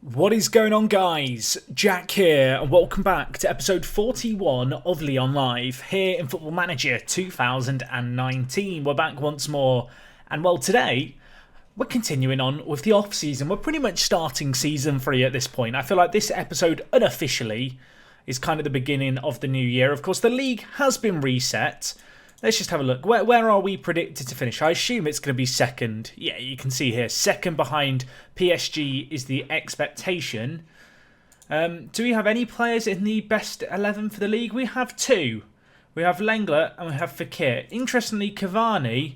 What is going on, guys? Jack here, and welcome back to episode 41 of Lyon Live here in Football Manager 2019. We're back once more, and well, today we're continuing on with the off season. We're pretty much starting season 3 at this point. I feel like this episode unofficially is kind of the beginning of the new year. Of course, the league has been reset. Let's just have a look. Where are we predicted to finish? I assume it's going to be second. Yeah, you can see here. Second behind PSG is the expectation. Do we have any players in the best 11 for the league? We have two. We have Lenglet and we have Fekir. Interestingly, Cavani,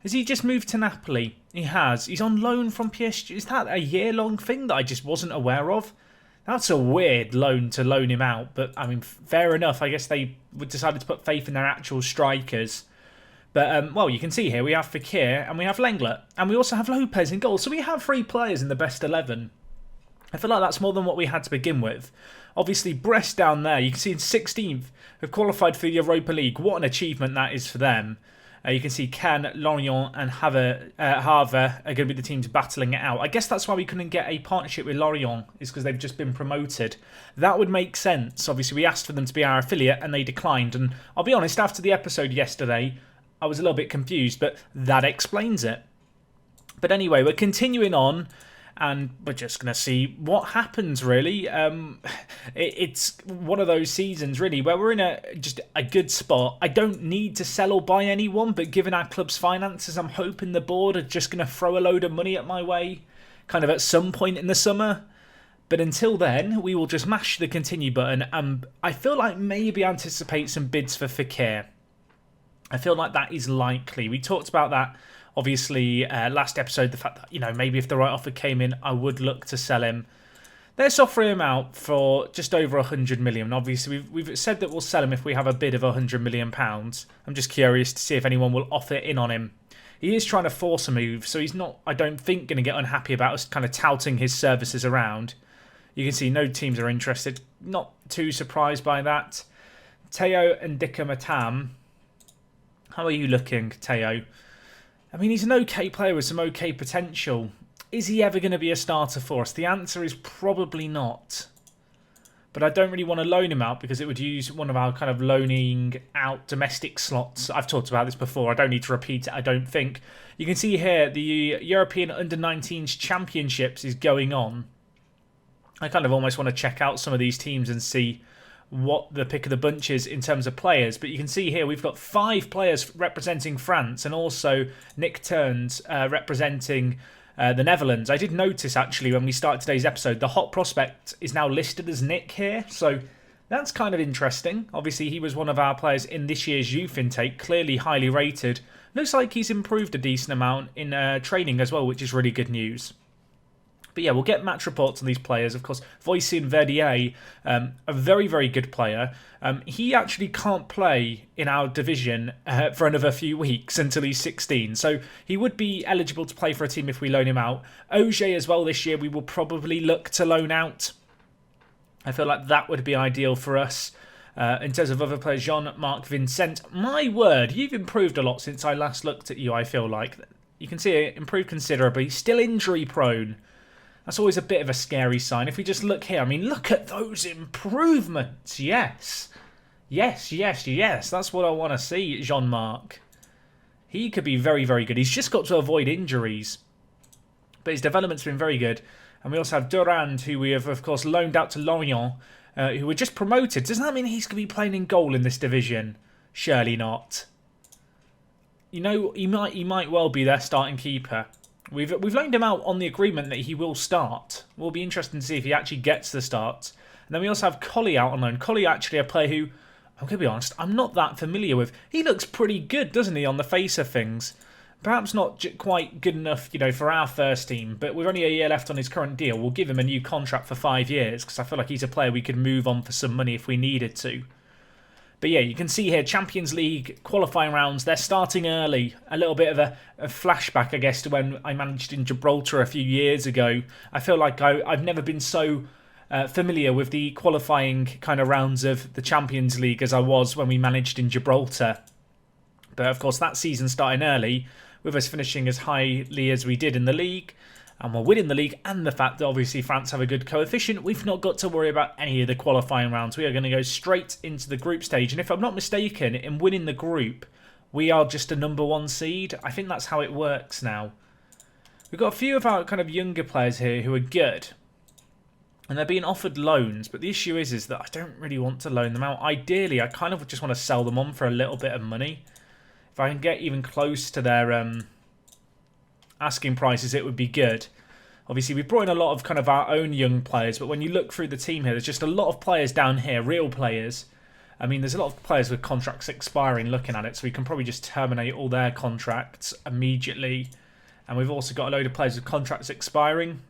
has he just moved to Napoli? He has. He's on loan from PSG. Is that a year-long thing that I just wasn't aware of? That's a weird loan to loan him out, but I mean, fair enough. I guess they decided to put faith in their actual strikers. But, well, you can see here we have Fekir and we have Lenglet. And we also have Lopez in goal. So we have 3 players in the best 11. I feel like that's more than what we had to begin with. Obviously, Brest down there, you can see in 16th, have qualified for the Europa League. What an achievement that is for them. You can see Cannes, Lorient and Havre are going to be the teams battling it out. I guess that's why we couldn't get a partnership with Lorient, is because they've just been promoted. That would make sense. Obviously, we asked for them to be our affiliate and they declined. And I'll be honest, after the episode yesterday, I was a little bit confused, but that explains it. But anyway, we're continuing on. And we're just going to see what happens, really. It's one of those seasons, really, where we're in just a good spot. I don't need to sell or buy anyone, but given our club's finances, I'm hoping the board are just going to throw a load of money at my way, kind of at some point in the summer. But until then, we will just mash the continue button, and I feel like maybe anticipate some bids for Fekir. I feel like that is likely. We talked about that. Obviously, last episode, the fact that, you know, maybe if the right offer came in, I would look to sell him. Let's offer him out for just over 100 million. Obviously, we've said that we'll sell him if we have a bid of 100 million pounds. I'm just curious to see if anyone will offer in on him. He is trying to force a move, so he's not, I don't think, going to get unhappy about us kind of touting his services around. You can see no teams are interested. Not too surprised by that. Teo and Dika Matam. How are you looking, Teo? I mean, he's an okay player with some okay potential. Is he ever going to be a starter for us? The answer is probably not. But I don't really want to loan him out because it would use one of our kind of loaning out domestic slots. I've talked about this before. I don't need to repeat it, I don't think. You can see here the European Under-19s Championships is going on. I kind of almost want to check out some of these teams and see what the pick of the bunch is in terms of players. But you can see here we've got 5 players representing France and also Nick Turns representing the Netherlands. I did notice actually when we started today's episode, the hot prospect is now listed as Nick here. So that's kind of interesting. Obviously he was one of our players in this year's youth intake, clearly highly rated. Looks like he's improved a decent amount in training as well, which is really good news. But yeah, we'll get match reports on these players. Of course, Voisin Verdier, a very, very good player. He actually can't play in our division for another few weeks until he's 16. So he would be eligible to play for a team if we loan him out. Auger as well this year, we will probably look to loan out. I feel like that would be ideal for us. In terms of other players, Jean-Marc Vincent. My word, you've improved a lot since I last looked at you, I feel like. You can see it improved considerably. Still injury prone. That's always a bit of a scary sign. If we just look here, I mean, look at those improvements. Yes. Yes, yes, yes. That's what I want to see, Jean-Marc. He could be very, very good. He's just got to avoid injuries. But his development's been very good. And we also have Durand, who we have, of course, loaned out to Lyon, who were just promoted. Does that mean he's going to be playing in goal in this division? Surely not. You know, he might well be their starting keeper. We've loaned him out on the agreement that he will start. We'll be interested to see if he actually gets the start. And then we also have Collie out on loan. Collie actually a player who, I'm going to be honest, I'm not that familiar with. He looks pretty good, doesn't he, on the face of things? Perhaps not quite good enough, you know, for our first team. But with only a year left on his current deal, we'll give him a new contract for 5 years. Because I feel like he's a player we could move on for some money if we needed to. But yeah, you can see here, Champions League qualifying rounds, they're starting early. A little bit of a flashback, I guess, to when I managed in Gibraltar a few years ago. I feel like I've never been so familiar with the qualifying kind of rounds of the Champions League as I was when we managed in Gibraltar. But of course, that season starting early, with us finishing as highly as we did in the league. and we're winning the league, and the fact that obviously France have a good coefficient, we've not got to worry about any of the qualifying rounds. We are going to go straight into the group stage, and if I'm not mistaken, in winning the group, we are just a #1 seed. I think that's how it works now. We've got a few of our kind of younger players here who are good, and they're being offered loans, but the issue is that I don't really want to loan them out. Ideally, I kind of just want to sell them on for a little bit of money. If I can get even close to their asking prices, it would be good. Obviously, we've brought in a lot of kind of our own young players, but when you look through the team here, there's just a lot of players down here, real players. I mean, there's a lot of players with contracts expiring looking at it, so we can probably just terminate all their contracts immediately. And we've also got a load of players with contracts expiring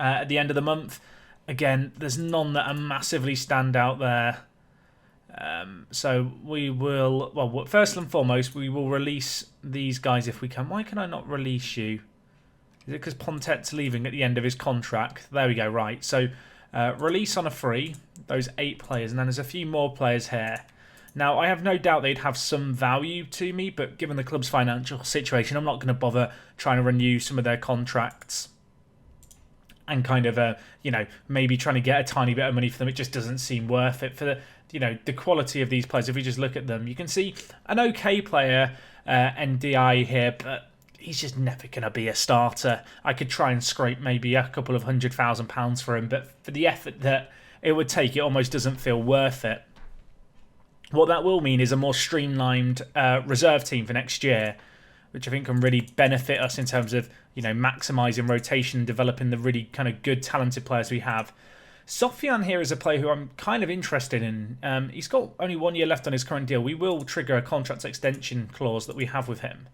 at the end of the month. Again, there's none that are massively stand out there. So we will, well, first and foremost, we will release these guys if we can. Why can I not release you? Is it because Pontet's leaving at the end of his contract? There we go, right. So release on a free, those 8 players, and then there's a few more players here. Now, I have no doubt they'd have some value to me, but given the club's financial situation, I'm not going to bother trying to renew some of their contracts and kind of, maybe trying to get a tiny bit of money for them. It just doesn't seem worth it for the quality of these players. If we just look at them, you can see an okay player, NDI here, but he's just never going to be a starter. I could try and scrape maybe a couple of £100,000 for him, but for the effort that it would take, it almost doesn't feel worth it. What that will mean is a more streamlined reserve team for next year, which I think can really benefit us in terms of, maximising rotation and developing the really kind of good, talented players we have. Sofian here is a player who I'm kind of interested in. He's got only 1 year left on his current deal. We will trigger a contract extension clause that we have with him.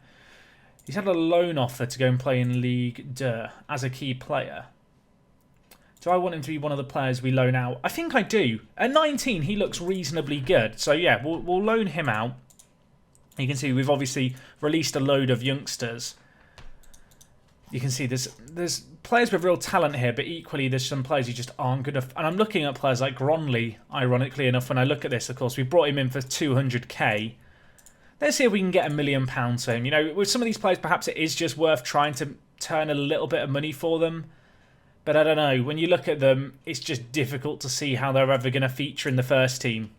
He's had a loan offer to go and play in Ligue 2 as a key player. Do I want him to be one of the players we loan out? I think I do. At 19, he looks reasonably good. So yeah, we'll loan him out. You can see we've obviously released a load of youngsters. You can see there's players with real talent here, but equally there's some players who just aren't good enough. And I'm looking at players like Gronley, ironically enough, when I look at this. Of course, we brought him in for 200k. Let's see if we can get £1 million for him. With some of these players, perhaps it is just worth trying to turn a little bit of money for them. But I don't know. When you look at them, it's just difficult to see how they're ever going to feature in the first team.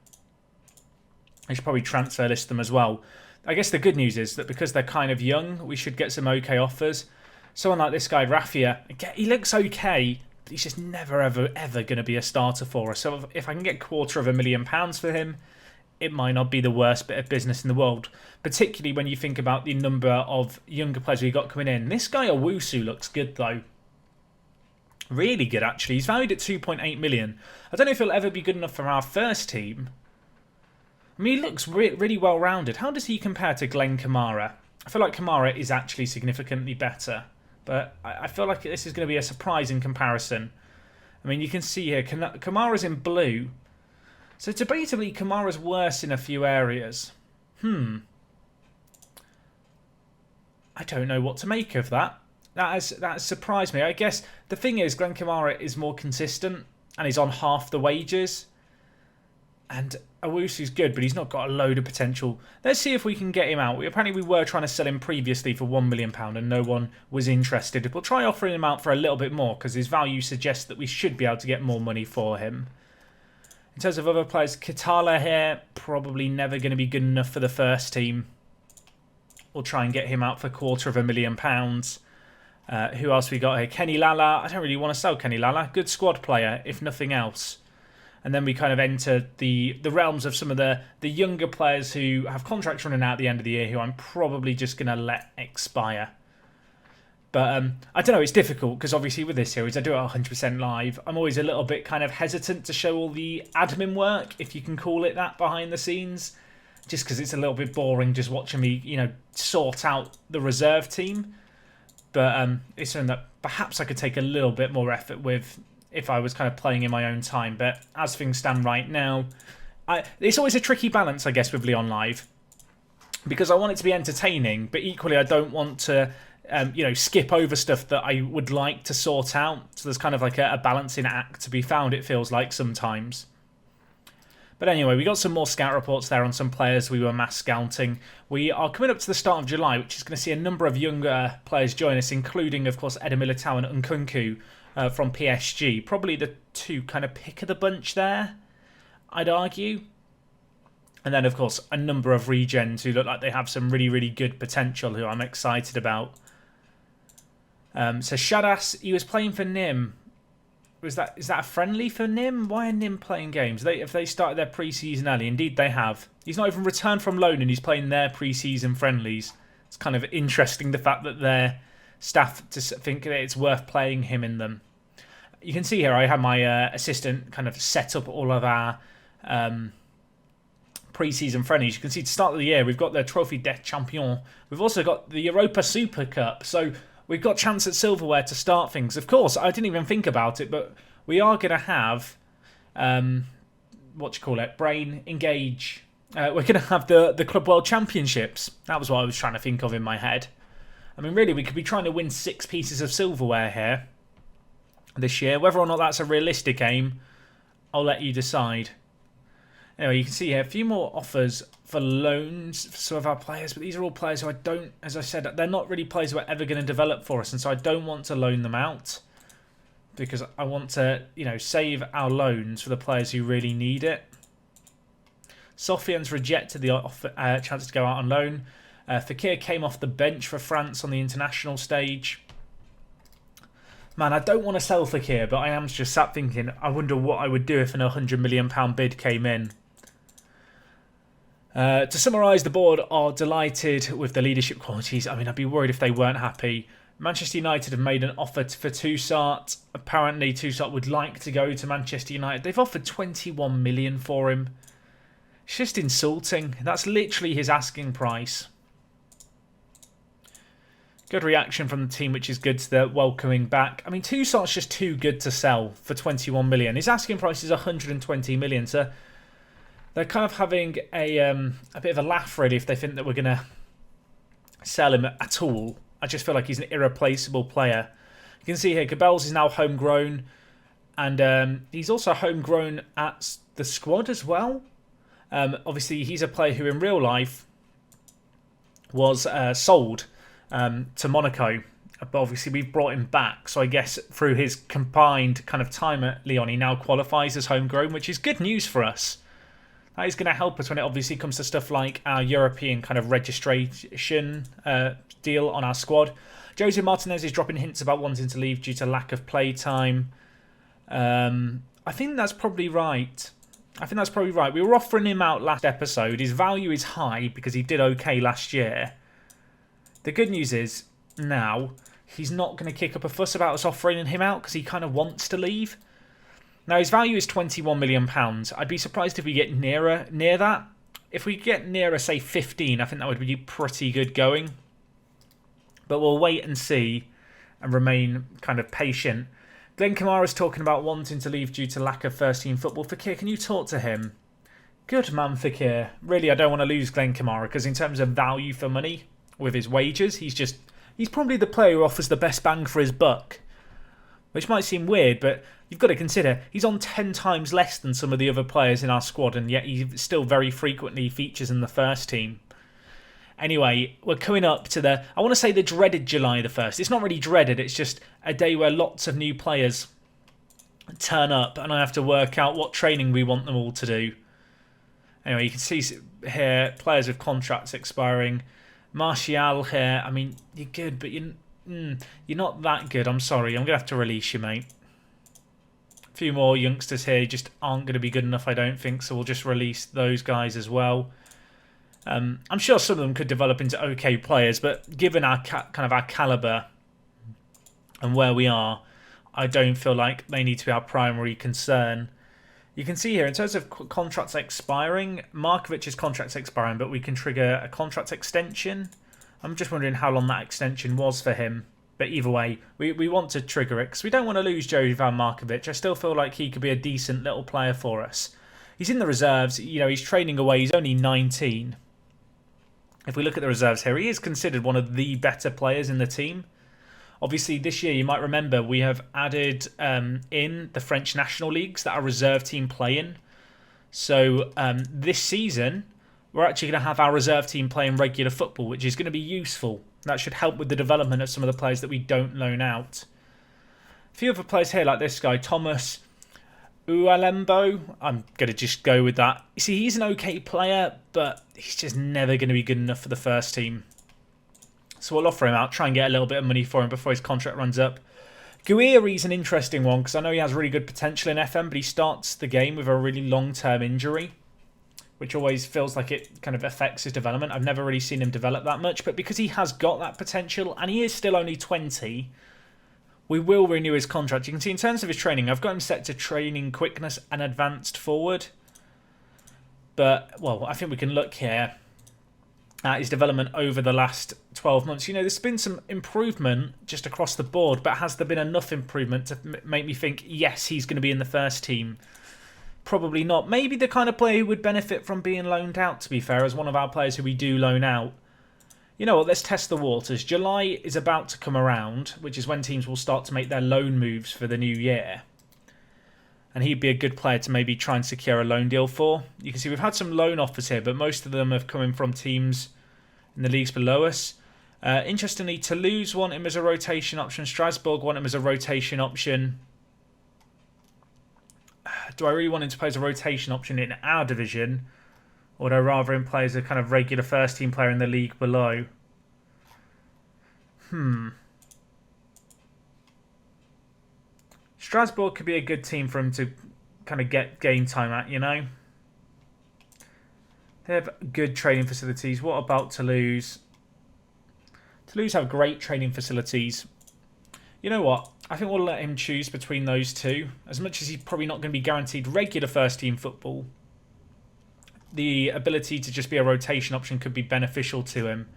I should probably transfer list them as well. I guess the good news is that because they're kind of young, we should get some okay offers. Someone like this guy, Raffia, he looks okay, but he's just never, ever going to be a starter for us. So if I can get £250,000 for him, it might not be the worst bit of business in the world. Particularly when you think about the number of younger players we've got coming in. This guy, Owusu, looks good, though. Really good, actually. He's valued at 2.8 million. I don't know if he'll ever be good enough for our first team. I mean, he looks really well-rounded. How does he compare to Glenn Kamara? I feel like Kamara is actually significantly better. But I feel like this is going to be a surprising comparison. I mean, you can see here, Kamara's in blue. So debatably, Kamara's worse in a few areas. I don't know what to make of that. That has surprised me. I guess the thing is, Glenn Kamara is more consistent and he's on half the wages. And Owusu's good, but he's not got a load of potential. Let's see if we can get him out. Apparently we were trying to sell him previously for £1 million and no one was interested. We'll try offering him out for a little bit more because his value suggests that we should be able to get more money for him. In terms of other players, Katala here, probably never going to be good enough for the first team. We'll try and get him out for £250,000. Who else we got here? Kenny Lala. I don't really want to sell Kenny Lala. Good squad player, if nothing else. And then we kind of enter the realms of some of the younger players who have contracts running out at the end of the year who I'm probably just going to let expire. But I don't know, it's difficult because obviously with this series I do it 100% live. I'm always a little bit kind of hesitant to show all the admin work, if you can call it that, behind the scenes. Just because it's a little bit boring just watching me, sort out the reserve team. But it's something that perhaps I could take a little bit more effort with if I was kind of playing in my own time. But as things stand right now, it's always a tricky balance, I guess, with Lyon Live. Because I want it to be entertaining, but equally I don't want to, skip over stuff that I would like to sort out. So there's kind of like a balancing act to be found, it feels like sometimes. But anyway, we got some more scout reports there on some players we were mass scouting. We are coming up to the start of July, which is going to see a number of younger players join us, including, of course, Eder Militao and Nkunku from PSG. Probably the two kind of pick of the bunch there, I'd argue. And then, of course, a number of regens who look like they have some really, really good potential, who I'm excited about. So Shadas, he was playing for Nîmes. Is that a friendly for Nîmes? Why are Nîmes playing games? If they started their pre-season early, indeed they have. He's not even returned from loan and he's playing their pre-season friendlies. It's kind of interesting the fact that their staff think that it's worth playing him in them. You can see here I have my assistant kind of set up all of our pre-season friendlies. You can see to start of the year we've got the Trophy des Champions. We've also got the Europa Super Cup. So we've got chance at silverware to start things. Of course, I didn't even think about it, but we are going to have, Brain Engage. We're going to have the Club World Championships. That was what I was trying to think of in my head. I mean, really, we could be trying to win 6 pieces of silverware here this year. Whether or not that's a realistic aim, I'll let you decide. Anyway, you can see here a few more offers for loans for some of our players, but these are all players who I don't, as I said, they're not really players who are ever going to develop for us, and so I don't want to loan them out because I want to, save our loans for the players who really need it. Sofian's rejected the offer, chance to go out on loan. Fekir came off the bench for France on the international stage. Man, I don't want to sell Fekir, but I am just sat thinking, I wonder what I would do if an £100 million bid came in. To summarise, the board are delighted with the leadership qualities. I mean, I'd be worried if they weren't happy. Manchester United have made an offer for Toussaint. Apparently, Toussaint would like to go to Manchester United. They've offered 21 million for him. It's just insulting. That's literally his asking price. Good reaction from the team, which is good to the welcoming back. I mean, Toussaint's just too good to sell for 21 million. His asking price is 120 million, so they're kind of having a bit of a laugh, really, if they think that we're going to sell him at all. I just feel like he's an irreplaceable player. You can see here, Gabels is now homegrown, and he's also homegrown at the squad as well. Obviously, he's a player who in real life was sold to Monaco, but obviously we've brought him back. So I guess through his combined kind of time at Lyon, he now qualifies as homegrown, which is good news for us. That is going to help us when it obviously comes to stuff like our European kind of registration deal on our squad. Jose Martinez is dropping hints about wanting to leave due to lack of play time. I think that's probably right. We were offering him out last episode. His value is high because he did okay last year. The good news is now he's not going to kick up a fuss about us offering him out because he kind of wants to leave. Now, his value is £21 million. I'd be surprised if we get near that. If we get nearer, say, 15, I think that would be pretty good going. But we'll wait and see and remain kind of patient. Glenn Kamara's talking about wanting to leave due to lack of first-team football. Fekir, can you talk to him? Good man, Fekir. Really, I don't want to lose Glenn Kamara because in terms of value for money with his wages, he's probably the player who offers the best bang for his buck. Which might seem weird, but you've got to consider he's on 10 times less than some of the other players in our squad, and yet he still very frequently features in the first team. Anyway, we're coming up to I want to say the dreaded July the 1st. It's not really dreaded, it's just a day where lots of new players turn up, and I have to work out what training we want them all to do. Anyway, you can see here players with contracts expiring. Martial here, I mean, you're good, but you're not that good. I'm sorry. I'm going to have to release you, mate. A few more youngsters here just aren't going to be good enough, I don't think, so we'll just release those guys as well. I'm sure some of them could develop into okay players, but given our kind of our calibre and where we are, I don't feel like they need to be our primary concern. You can see here, in terms of contracts expiring, Markovic's contract's expiring, but we can trigger a contract extension. I'm just wondering how long that extension was for him. But either way, we want to trigger it because we don't want to lose Jovan Markovic. I still feel like he could be a decent little player for us. He's in the reserves. He's training away. He's only 19. If we look at the reserves here, he is considered one of the better players in the team. Obviously, this year, you might remember, we have added in the French national leagues that our reserve team play in. So this season, we're actually going to have our reserve team playing regular football, which is going to be useful. That should help with the development of some of the players that we don't loan out. A few other players here, like this guy, Thomas Ualembo. I'm going to just go with that. You see, he's an okay player, but he's just never going to be good enough for the first team. So we'll offer him out, try and get a little bit of money for him before his contract runs up. Guiri's an interesting one because I know he has really good potential in FM, but he starts the game with a really long-term injury, which always feels like it kind of affects his development. I've never really seen him develop that much, but because he has got that potential, and he is still only 20, we will renew his contract. You can see in terms of his training, I've got him set to training quickness and advanced forward. But, well, I think we can look here at his development over the last 12 months. You know, there's been some improvement just across the board, but has there been enough improvement to make me think, yes, he's going to be in the first team? Probably not. Maybe the kind of player who would benefit from being loaned out, to be fair, as one of our players who we do loan out. You know what, let's test the waters. July is about to come around, which is when teams will start to make their loan moves for the new year. And he'd be a good player to maybe try and secure a loan deal for. You can see we've had some loan offers here, but most of them have come in from teams in the leagues below us. Interestingly, Toulouse want him as a rotation option. Strasbourg want him as a rotation option. Do I really want him to play as a rotation option in our division? Or would I rather him play as a kind of regular first team player in the league below? Strasbourg could be a good team for him to kind of get game time at, you know? They have good training facilities. What about Toulouse? Toulouse have great training facilities. You know what? I think we'll let him choose between those two. As much as he's probably not going to be guaranteed regular first team football, the ability to just be a rotation option could be beneficial to him.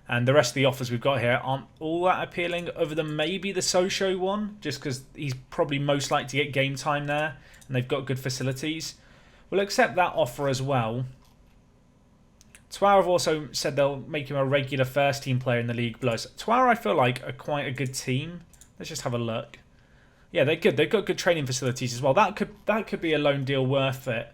And the rest of the offers we've got here aren't all that appealing, other than maybe the Sochaux one, just because he's probably most likely to get game time there, and they've got good facilities. We'll accept that offer as well. Toir have also said they'll make him a regular first-team player in the league below. So Toir, I feel like, are quite a good team. Let's just have a look. Yeah, they're good. They've got good training facilities as well. That could be a loan deal worth it.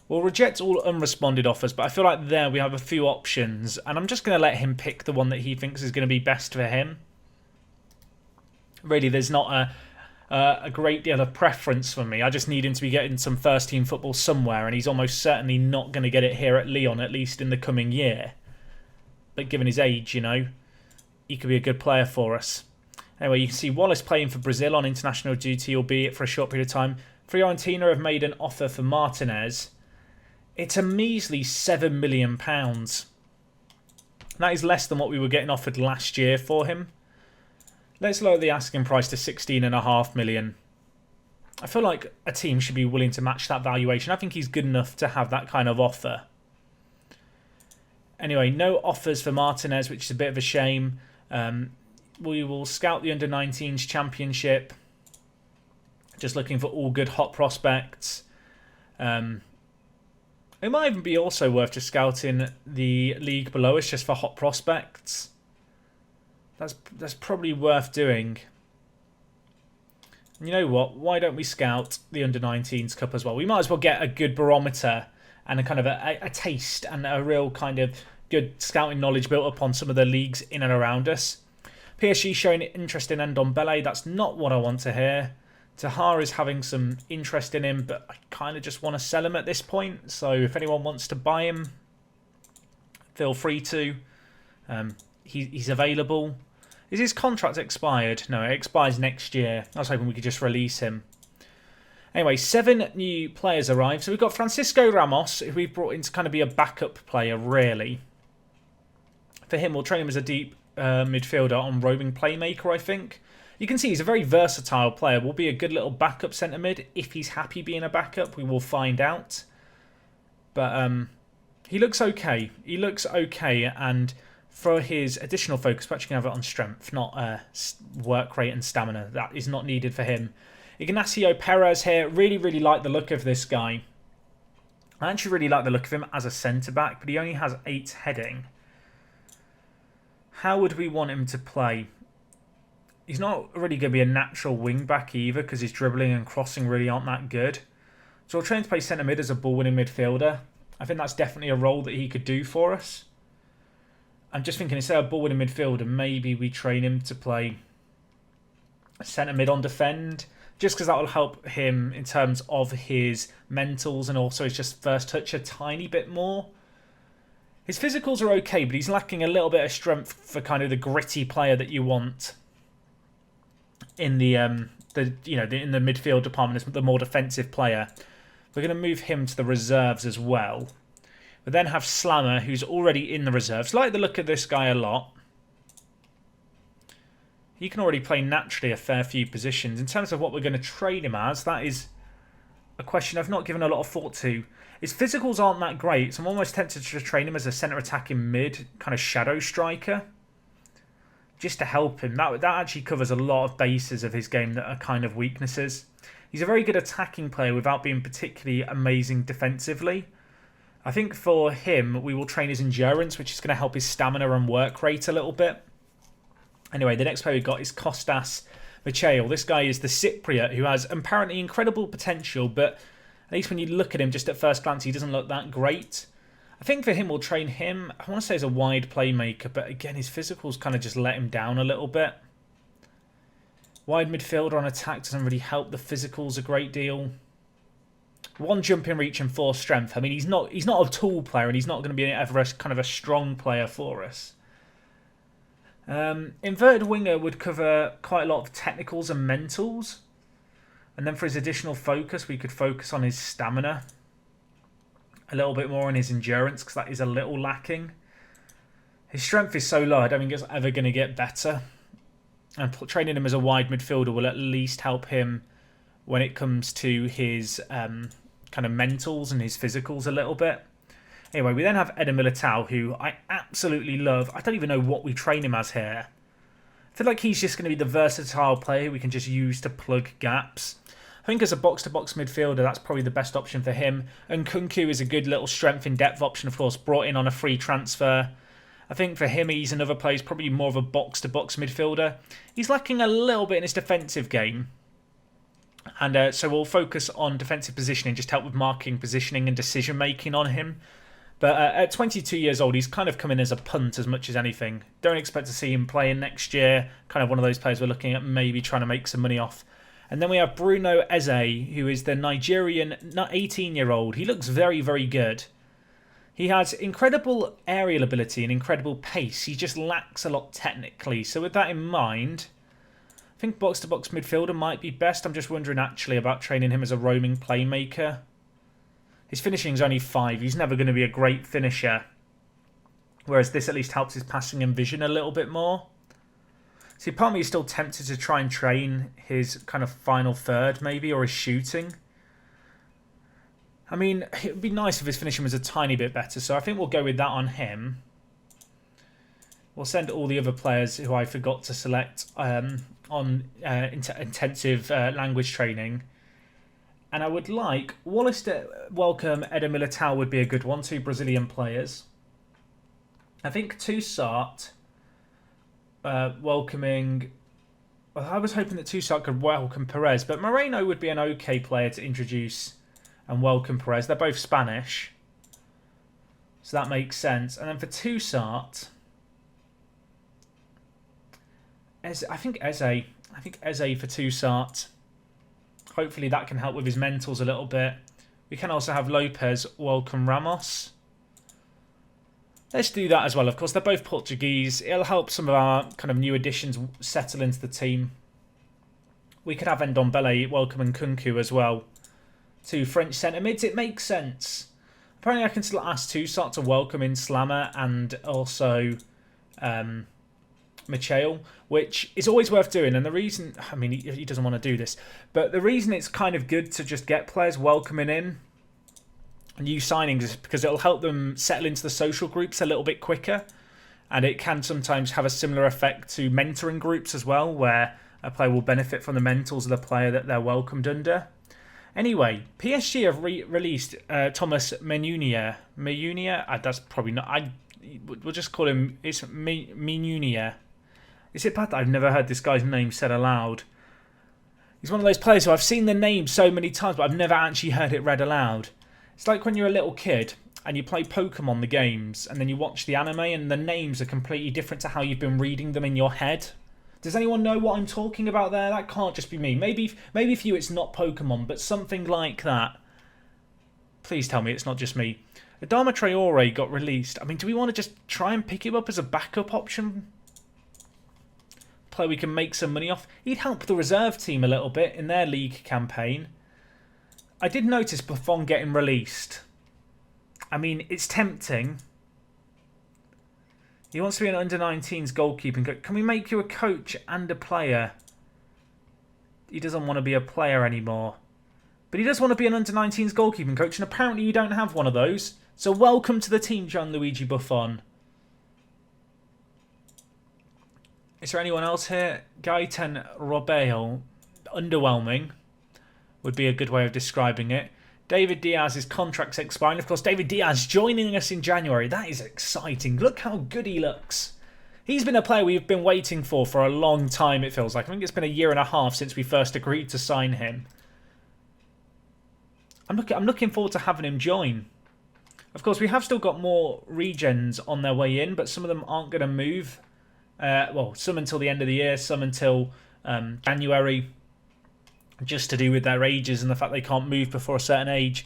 We'll reject all unresponded offers, but I feel like there we have a few options, and I'm just going to let him pick the one that he thinks is going to be best for him. Really, there's not a great deal of preference for me. I just need him to be getting some first-team football somewhere, and he's almost certainly not going to get it here at Lyon, at least in the coming year. But given his age, you know, he could be a good player for us. Anyway, you can see Wallace playing for Brazil on international duty, albeit for a short period of time. Fiorentina have made an offer for Martinez. It's a measly £7 million. That is less than what we were getting offered last year for him. Let's lower the asking price to £16.5 million. I feel like a team should be willing to match that valuation. I think he's good enough to have that kind of offer. Anyway, no offers for Martinez, which is a bit of a shame. We will scout the Under-19s Championship. Just looking for all good hot prospects. It might even be also worth just scouting the league below us just for hot prospects. That's probably worth doing. And you know what? Why don't we scout the Under-19s Cup as well? We might as well get a good barometer and a kind of a taste and a real kind of good scouting knowledge built upon some of the leagues in and around us. PSG showing interest in Ndombele. That's not what I want to hear. Tahar is having some interest in him, but I kind of just want to sell him at this point. So if anyone wants to buy him, feel free to. He's available. Is his contract expired? No, it expires next year. I was hoping we could just release him. Anyway, 7 new players arrived. So we've got Francisco Ramos, who we've brought in to kind of be a backup player, really. For him, we'll train him as a deep midfielder on roving playmaker, I think. You can see he's a very versatile player. Will be a good little backup centre mid. If he's happy being a backup, we will find out. But he looks okay. He looks okay, and for his additional focus, we're actually going to have it on strength, not work rate and stamina. That is not needed for him. Ignacio Perez here. Really, really like the look of this guy. I actually really like the look of him as a centre-back, but he only has 8 heading. How would we want him to play? He's not really going to be a natural wing-back either, because his dribbling and crossing really aren't that good. So we'll train him to play centre mid as a ball-winning midfielder. I think that's definitely a role that he could do for us. I'm just thinking, instead of ball-winning midfielder, maybe we train him to play centre mid on defend, just because that will help him in terms of his mentals and also his just first touch a tiny bit more. His physicals are okay, but he's lacking a little bit of strength for kind of the gritty player that you want in the in the midfield department, as the more defensive player. We're going to move him to the reserves as well. We then have Slammer, who's already in the reserves. Like the look of this guy a lot. He can already play naturally a fair few positions. In terms of what we're going to train him as, that is a question I've not given a lot of thought to. His physicals aren't that great, so I'm almost tempted to train him as a centre attacking mid, kind of shadow striker, just to help him. That actually covers a lot of bases of his game that are kind of weaknesses. He's a very good attacking player without being particularly amazing defensively. I think for him, we will train his endurance, which is going to help his stamina and work rate a little bit. Anyway, the next player we've got is Kostas Michail. This guy is the Cypriot, who has apparently incredible potential, but at least when you look at him just at first glance, he doesn't look that great. I think for him, we'll train him, I want to say, as a wide playmaker, but again, his physicals kind of just let him down a little bit. Wide midfielder on attack doesn't really help the physicals a great deal. 1 jump in reach and 4 strength. I mean, he's not a tall player, and he's not going to be ever a kind of a strong player for us. Inverted winger would cover quite a lot of technicals and mentals. And then for his additional focus, we could focus on his stamina. A little bit more on his endurance, because that is a little lacking. His strength is so low, I don't think it's ever going to get better. And training him as a wide midfielder will at least help him when it comes to his kind of mentals and his physicals a little bit. Anyway, we then have Eden Militao, who I absolutely love. I don't even know what we train him as here. I feel like he's just going to be the versatile player we can just use to plug gaps. I think as a box-to-box midfielder, that's probably the best option for him. And Kunku is a good little strength in depth option, of course, brought in on a free transfer. I think for him, he's another player, he's probably more of a box-to-box midfielder. He's lacking a little bit in his defensive game. And so we'll focus on defensive positioning, just help with marking, positioning and decision-making on him. But at 22 years old, he's kind of come in as a punt as much as anything. Don't expect to see him playing next year. Kind of one of those players we're looking at maybe trying to make some money off. And then we have Bruno Eze, who is the Nigerian 18-year-old. He looks very, very good. He has incredible aerial ability and incredible pace. He just lacks a lot technically. So with that in mind, I think box-to-box midfielder might be best. I'm just wondering actually about training him as a roaming playmaker. His finishing is only 5. He's never going to be a great finisher. Whereas this at least helps his passing and vision a little bit more. See, part of me is still tempted to try and train his kind of final third maybe, or his shooting. I mean, it would be nice if his finishing was a tiny bit better. So I think we'll go with that on him. We'll send all the other players who I forgot to select on intensive language training. And I would like Wallace to welcome Eden Militao would be a good one. 2 Brazilian players. I think Toussaint welcoming... Well, I was hoping that Toussaint could welcome Perez, but Moreno would be an okay player to introduce and welcome Perez. They're both Spanish, so that makes sense. And then for Toussaint, I think Eze for Toussaint. Hopefully that can help with his mentals a little bit. We can also have Lopez welcome Ramos. Let's do that as well. Of course, they're both Portuguese. It'll help some of our kind of new additions settle into the team. We could have Ndombele welcoming Kunku as well. 2 French centre mids. It makes sense. Apparently I can still ask Toussaint to welcome in Slammer and also Michail, which is always worth doing. And the reason, I mean, he doesn't want to do this, but the reason it's kind of good to just get players welcoming in new signings is because it'll help them settle into the social groups a little bit quicker. And it can sometimes have a similar effect to mentoring groups as well, where a player will benefit from the mentors of the player that they're welcomed under. Anyway, PSG have released Thomas Meunier. That's probably not... we'll just call him... It's Meunier. Is it bad that I've never heard this guy's name said aloud? He's one of those players who I've seen the name so many times, but I've never actually heard it read aloud. It's like when you're a little kid and you play Pokemon the games and then you watch the anime and the names are completely different to how you've been reading them in your head. Does anyone know what I'm talking about there? That can't just be me. Maybe for you it's not Pokemon, but something like that. Please tell me it's not just me. Adama Traore got released. I mean, do we want to just try and pick him up as a backup option? Player we can make some money off. He'd help the reserve team a little bit in their league campaign. I did notice Buffon getting released. I mean, it's tempting. He wants to be an under-19s goalkeeping coach. Can we make you a coach and a player? He doesn't want to be a player anymore. But he does want to be an under-19s goalkeeping coach, and apparently you don't have one of those. So welcome to the team, Gianluigi Buffon. Is there anyone else here? Gaëtan Robel. Underwhelming would be a good way of describing it. David Diaz's contract's expiring. Of course, David Diaz joining us in January. That is exciting. Look how good he looks. He's been a player we've been waiting for a long time, it feels like. I think it's been a year and a half since we first agreed to sign him. I'm looking forward to having him join. Of course, we have still got more regens on their way in, but some of them aren't going to move. Well, some until the end of the year, some until January, just to do with their ages and the fact they can't move before a certain age.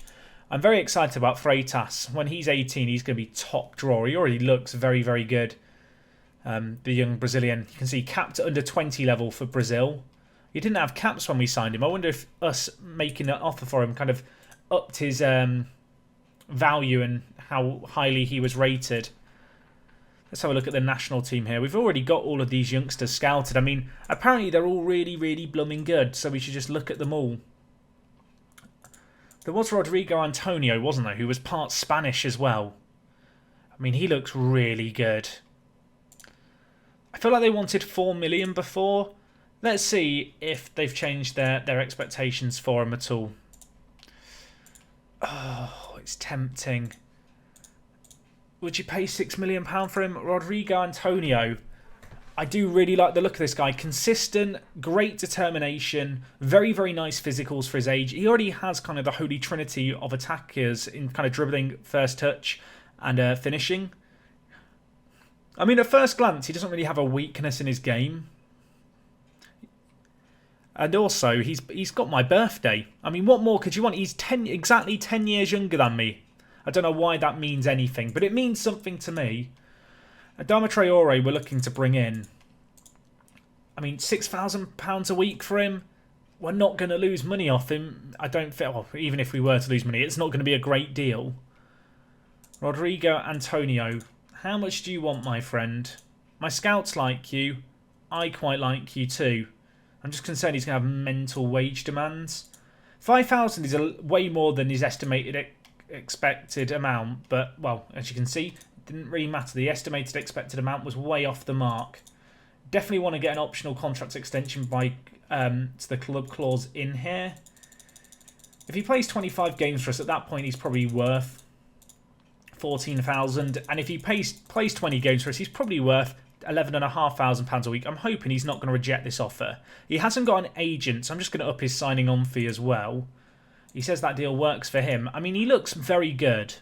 I'm very excited about Freitas. When he's 18, he's going to be top drawer. He already looks very, very good. The young Brazilian. You can see capped at under 20 level for Brazil. He didn't have caps when we signed him. I wonder if us making an offer for him kind of upped his value and how highly he was rated. Let's have a look at the national team here. We've already got all of these youngsters scouted. I mean, apparently they're all really, really blooming good, so we should just look at them all. There was Rodrigo Antonio, wasn't there, who was part Spanish as well. I mean, he looks really good. I feel like they wanted 4 million before. Let's see if they've changed their expectations for him at all. Oh, it's tempting. Would you pay £6 million for him? Rodrigo Antonio. I do really like the look of this guy. Consistent, great determination, very, very nice physicals for his age. He already has kind of the holy trinity of attackers in kind of dribbling, first touch, and finishing. I mean, at first glance, he doesn't really have a weakness in his game. And also, he's got my birthday. I mean, what more could you want? He's exactly 10 years younger than me. I don't know why that means anything, but it means something to me. Adama Traore we're looking to bring in. I mean, £6,000 a week for him. We're not going to lose money off him. I don't feel, well, even if we were to lose money, it's not going to be a great deal. Rodrigo Antonio. How much do you want, my friend? My scouts like you. I quite like you too. I'm just concerned he's going to have mental wage demands. 5,000 is way more than his expected amount, but, well, as you can see, it didn't really matter. The estimated expected amount was way off the mark. Definitely want to get an optional contract extension by to the club clause in here. If he plays 25 games for us, at that point he's probably worth 14,000, and if he plays 20 games for us, he's probably worth £11,500 a week. I'm hoping he's not going to reject this offer. He hasn't got an agent, so I'm just going to up his signing on fee as well. He says that deal works for him. I mean, he looks very good.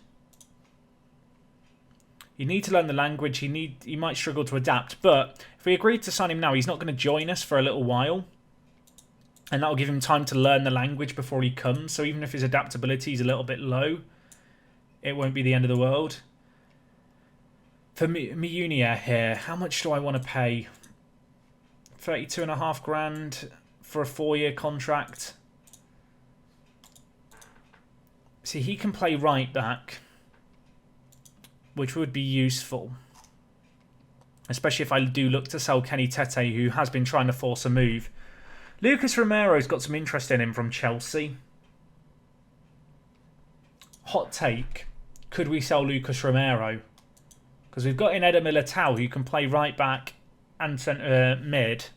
You need to learn the language. He might struggle to adapt, but if we agreed to sign him now, he's not going to join us for a little while. And that will give him time to learn the language before he comes. So even if his adaptability is a little bit low, it won't be the end of the world. For Miunia here, how much do I want to pay? 32.5 grand for a 4-year contract. See, he can play right back, which would be useful. Especially if I do look to sell Kenny Tete, who has been trying to force a move. Lucas Romero's got some interest in him from Chelsea. Hot take. Could we sell Lucas Romero? Because we've got in Eder Militao, who can play right back and centre mid.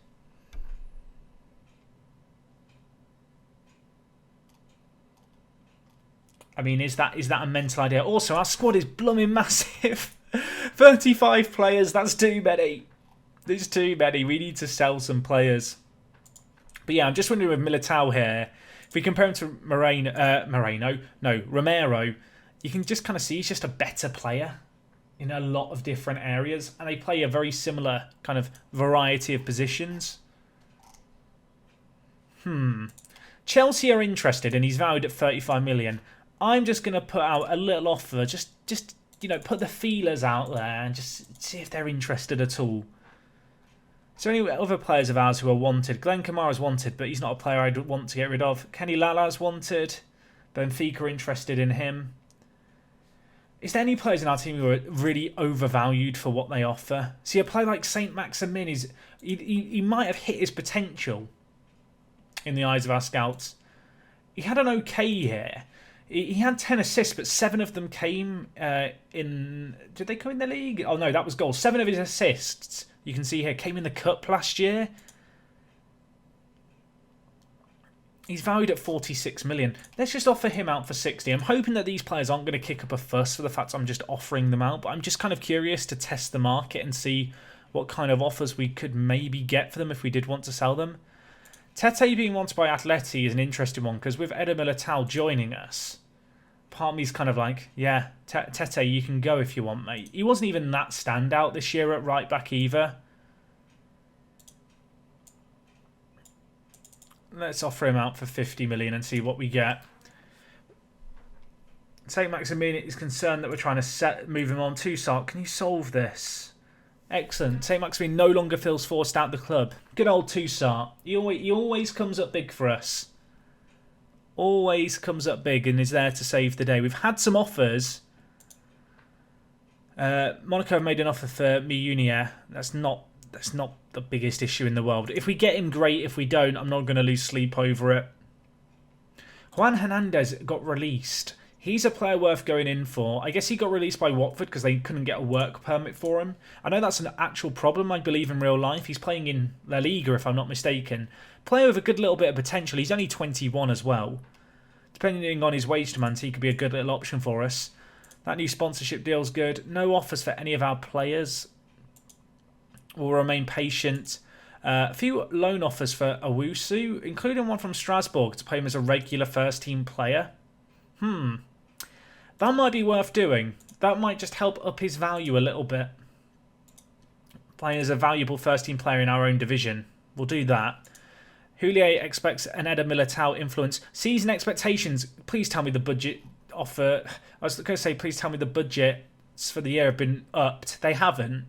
I mean, is that a mental idea? Also, our squad is blooming massive. 35 players, that's too many. There's too many. We need to sell some players. But yeah, I'm just wondering with Militao here, if we compare him to Romero, you can just kind of see he's just a better player in a lot of different areas, and they play a very similar kind of variety of positions. Chelsea are interested, and he's valued at 35 million. I'm just going to put out a little offer, just put the feelers out there and just see if they're interested at all. Is there any other players of ours who are wanted? Glenn Kamara's wanted, but he's not a player I'd want to get rid of. Kenny Lala's wanted. Benfica are interested in him. Is there any players in our team who are really overvalued for what they offer? See, a player like Saint Maximin, he might have hit his potential in the eyes of our scouts. He had an okay year. He had 10 assists, but 7 of them came in... Did they come in the league? Oh, no, that was goals. 7 of his assists, you can see here, came in the Cup last year. He's valued at 46 million. Let's just offer him out for 60. I'm hoping that these players aren't going to kick up a fuss for the fact I'm just offering them out, but I'm just kind of curious to test the market and see what kind of offers we could maybe get for them if we did want to sell them. Tete being wanted by Atleti is an interesting one, because with Eder Militao joining us, part of me's kind of like, yeah, Tete, you can go if you want, mate. He wasn't even that standout this year at right back either. Let's offer him out for 50 million and see what we get. Saint Maximin is concerned that we're trying to move him on. Toussaint, can you solve this? Excellent. Saint Maximin no longer feels forced out the club. Good old Toussaint. He always comes up big for us. Always comes up big and is there to save the day. We've had some offers. Monaco have made an offer for Miyunier. That's not the biggest issue in the world. If we get him, great. If we don't, I'm not going to lose sleep over it. Juan Hernandez got released. He's a player worth going in for. I guess he got released by Watford because they couldn't get a work permit for him. I know that's an actual problem, I believe, in real life. He's playing in La Liga, if I'm not mistaken. Player with a good little bit of potential. He's only 21 as well. Depending on his wage demands, he could be a good little option for us. That new sponsorship deal's good. No offers for any of our players. We'll remain patient. A few loan offers for Owusu, including one from Strasbourg to pay him as a regular first-team player. That might be worth doing. That might just help up his value a little bit. Playing as a valuable first-team player in our own division. We'll do that. Houllier expects an Eder Militao influence. Season expectations. Please tell me the budget offer... I was going to say, please tell me the budgets for the year have been upped. They haven't.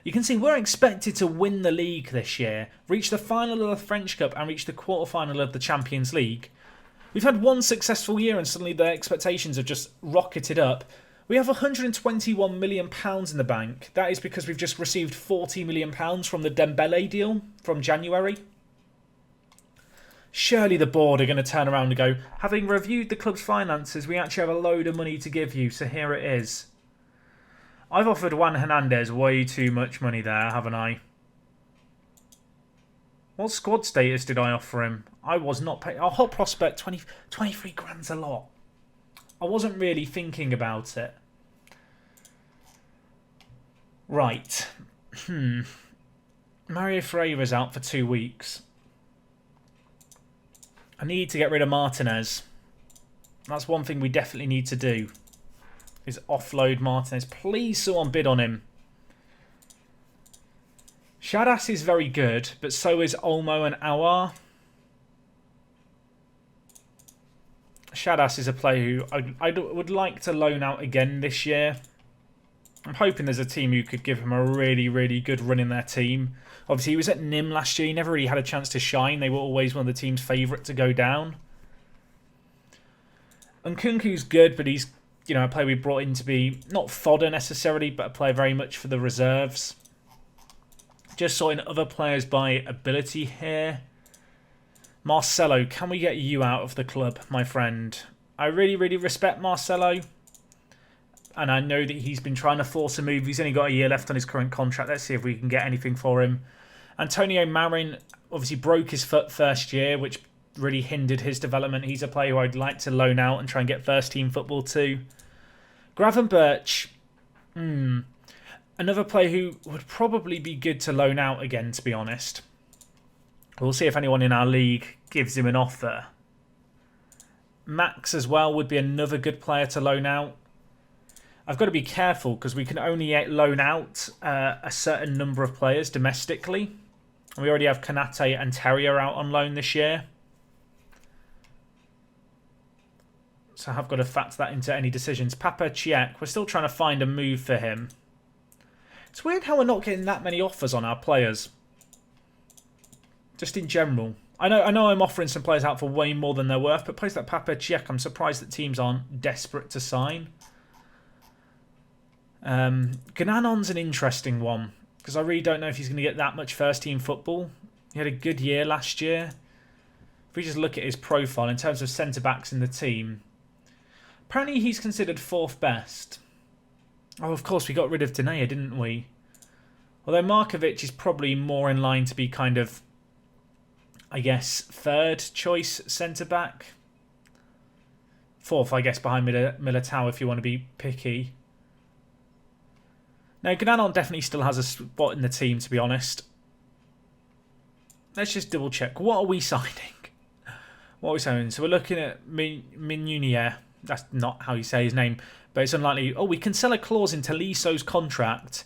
You can see we're expected to win the league this year, reach the final of the French Cup and reach the quarter-final of the Champions League. We've had one successful year and suddenly the expectations have just rocketed up. We have £121 million in the bank. That is because we've just received £40 million from the Dembele deal from January. Surely the board are going to turn around and go, having reviewed the club's finances, we actually have a load of money to give you, so here it is. I've offered Juan Hernandez way too much money there, haven't I? What squad status did I offer him? I was not paying. Our hot prospect, 23 grand's a lot. I wasn't really thinking about it. Right. Mario Ferreira's out for 2 weeks. I need to get rid of Martinez. That's one thing we definitely need to do. Is offload Martinez. Please someone bid on him. Shadas is very good, but so is Olmo and Awar. Shadas is a player who I would like to loan out again this year. I'm hoping there's a team who could give him a really, really good run in their team. Obviously, he was at Nîmes last year. He never really had a chance to shine. They were always one of the team's favourite to go down. Nkunku's good, but he's a player we brought in to be not fodder necessarily, but a player very much for the reserves. Just sorting other players by ability here. Marcelo, can we get you out of the club, my friend? I really, really respect Marcelo. And I know that he's been trying to force a move. He's only got a year left on his current contract. Let's see if we can get anything for him. Antonio Marin obviously broke his foot first year, which really hindered his development. He's a player who I'd like to loan out and try and get first team football too. Gravenberch. Another player who would probably be good to loan out again, to be honest. We'll see if anyone in our league gives him an offer. Max as well would be another good player to loan out. I've got to be careful because we can only loan out a certain number of players domestically. We already have Kanate and Terrier out on loan this year. So I have got to factor that into any decisions. Papa Cech, we're still trying to find a move for him. It's weird how we're not getting that many offers on our players. Just in general. I know I'm offering some players out for way more than they're worth, but players like Papa Cech, I'm surprised that teams aren't desperate to sign. Gananon's an interesting one, because I really don't know if he's going to get that much first-team football. He had a good year last year. If we just look at his profile in terms of centre-backs in the team, apparently he's considered 4th best. Oh, of course, we got rid of Denea, didn't we? Although Markovic is probably more in line to be kind of, I guess, 3rd choice centre-back. 4th, I guess, behind Militao if you want to be picky. No, Gananon definitely still has a spot in the team, to be honest. Let's just double check. What are we signing? What are we signing? So we're looking at Minunier. That's not how you say his name, but it's unlikely. Oh, we can sell a clause into Liso's contract.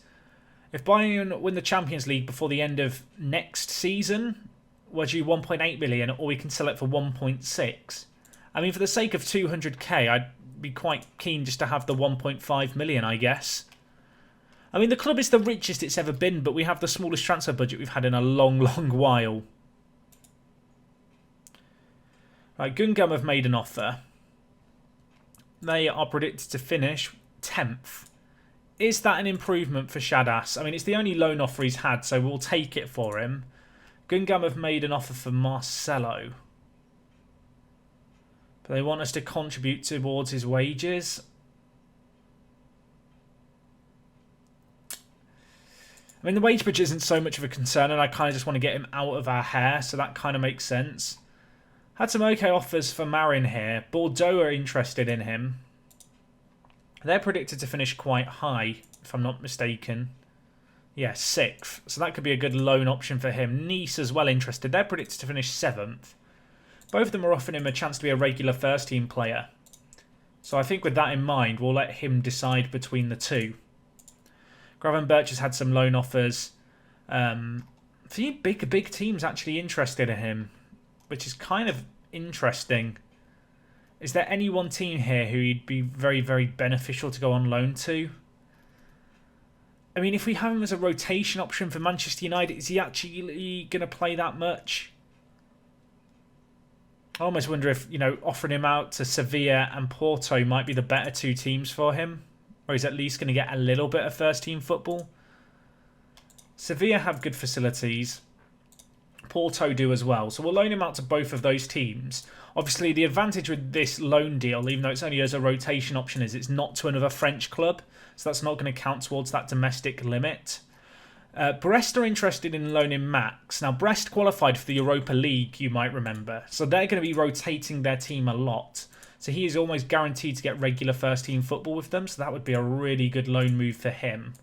If Bayern win the Champions League before the end of next season, we're due 1.8 million, or we can sell it for 1.6. I mean, for the sake of 200k, I'd be quite keen just to have the 1.5 million, I guess. I mean, the club is the richest it's ever been, but we have the smallest transfer budget we've had in a long, long while. Right, Gungam have made an offer. They are predicted to finish 10th. Is that an improvement for Shadas? I mean, it's the only loan offer he's had, so we'll take it for him. Gungam have made an offer for Marcelo. But they want us to contribute towards his wages. I mean, the wage bridge isn't so much of a concern, and I kind of just want to get him out of our hair, so that kind of makes sense. Had some okay offers for Marin here. Bordeaux are interested in him. They're predicted to finish quite high, if I'm not mistaken. Yeah, 6th. So that could be a good loan option for him. Nice as well interested. They're predicted to finish 7th. Both of them are offering him a chance to be a regular first-team player. So I think with that in mind, we'll let him decide between the two. Gravenberch has had some loan offers. A few big teams actually interested in him, which is kind of interesting. Is there any one team here who he'd be very, very beneficial to go on loan to? I mean, if we have him as a rotation option for Manchester United, is he actually going to play that much? I almost wonder if, offering him out to Sevilla and Porto might be the better two teams for him. Or he's at least going to get a little bit of first-team football. Sevilla have good facilities. Porto do as well. So we'll loan him out to both of those teams. Obviously, the advantage with this loan deal, even though it's only as a rotation option, is it's not to another French club. So that's not going to count towards that domestic limit. Brest are interested in loaning Max. Now, Brest qualified for the Europa League, you might remember. So they're going to be rotating their team a lot. So he is almost guaranteed to get regular first-team football with them. So that would be a really good loan move for him.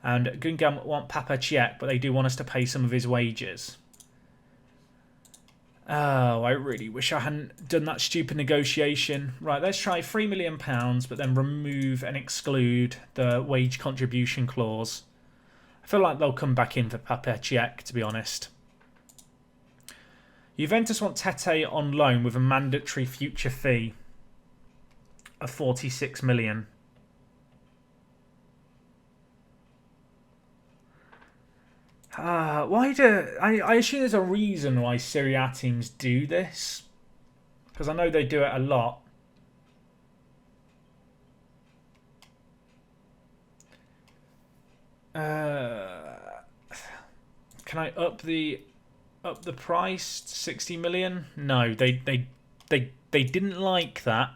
And Gungam want Papa Cech, but they do want us to pay some of his wages. Oh, I really wish I hadn't done that stupid negotiation. Right, let's try £3 million, but then remove and exclude the wage contribution clause. I feel like they'll come back in for Papa Cech, to be honest. Juventus want Tete on loan with a mandatory future fee of 46 million. Why do I assume there's a reason why Serie A teams do this? Because I know they do it a lot. Can I up the price to 60 million? No, they didn't like that.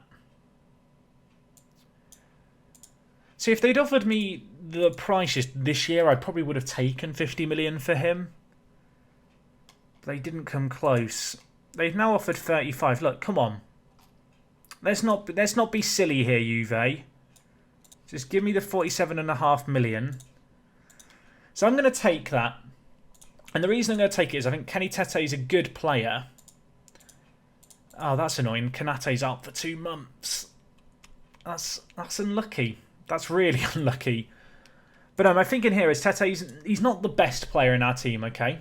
See, if they'd offered me the prices this year, I probably would have taken 50 million for him. They didn't come close. They've now offered 35. Look, come on. Let's not be silly here, Juve. Just give me the 47.5 million. So I'm going to take that. And the reason I'm going to take it is I think Kenny Tete is a good player. Oh, that's annoying. Kanate's out for 2 months. That's unlucky. That's really unlucky. But my thinking here is Tete, he's not the best player in our team, okay?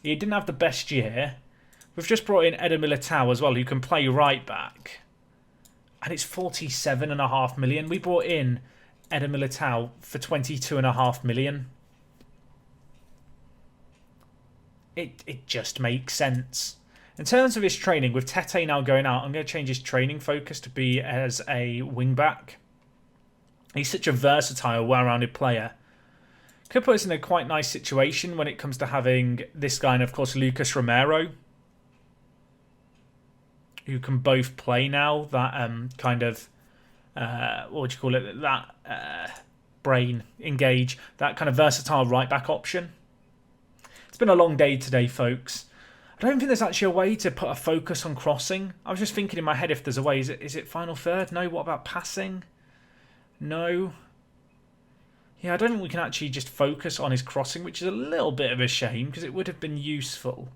He didn't have the best year. We've just brought in Eder Militao as well, who can play right back. And it's 47.5 million. We brought in Eder Militao for 22.5 million. It just makes sense. In terms of his training, with Tete now going out, I'm going to change his training focus to be as a wing-back. He's such a versatile, well-rounded player. Could put us in a quite nice situation when it comes to having this guy and, of course, Lucas Romero, who can both play now. That kind of, what would you call it? That brain engage. That kind of versatile right-back option. It's been a long day today, folks. I don't think there's actually a way to put a focus on crossing. I was just thinking in my head if there's a way. Is it final third? No. What about passing? No. Yeah, I don't think we can actually just focus on his crossing, which is a little bit of a shame because it would have been useful.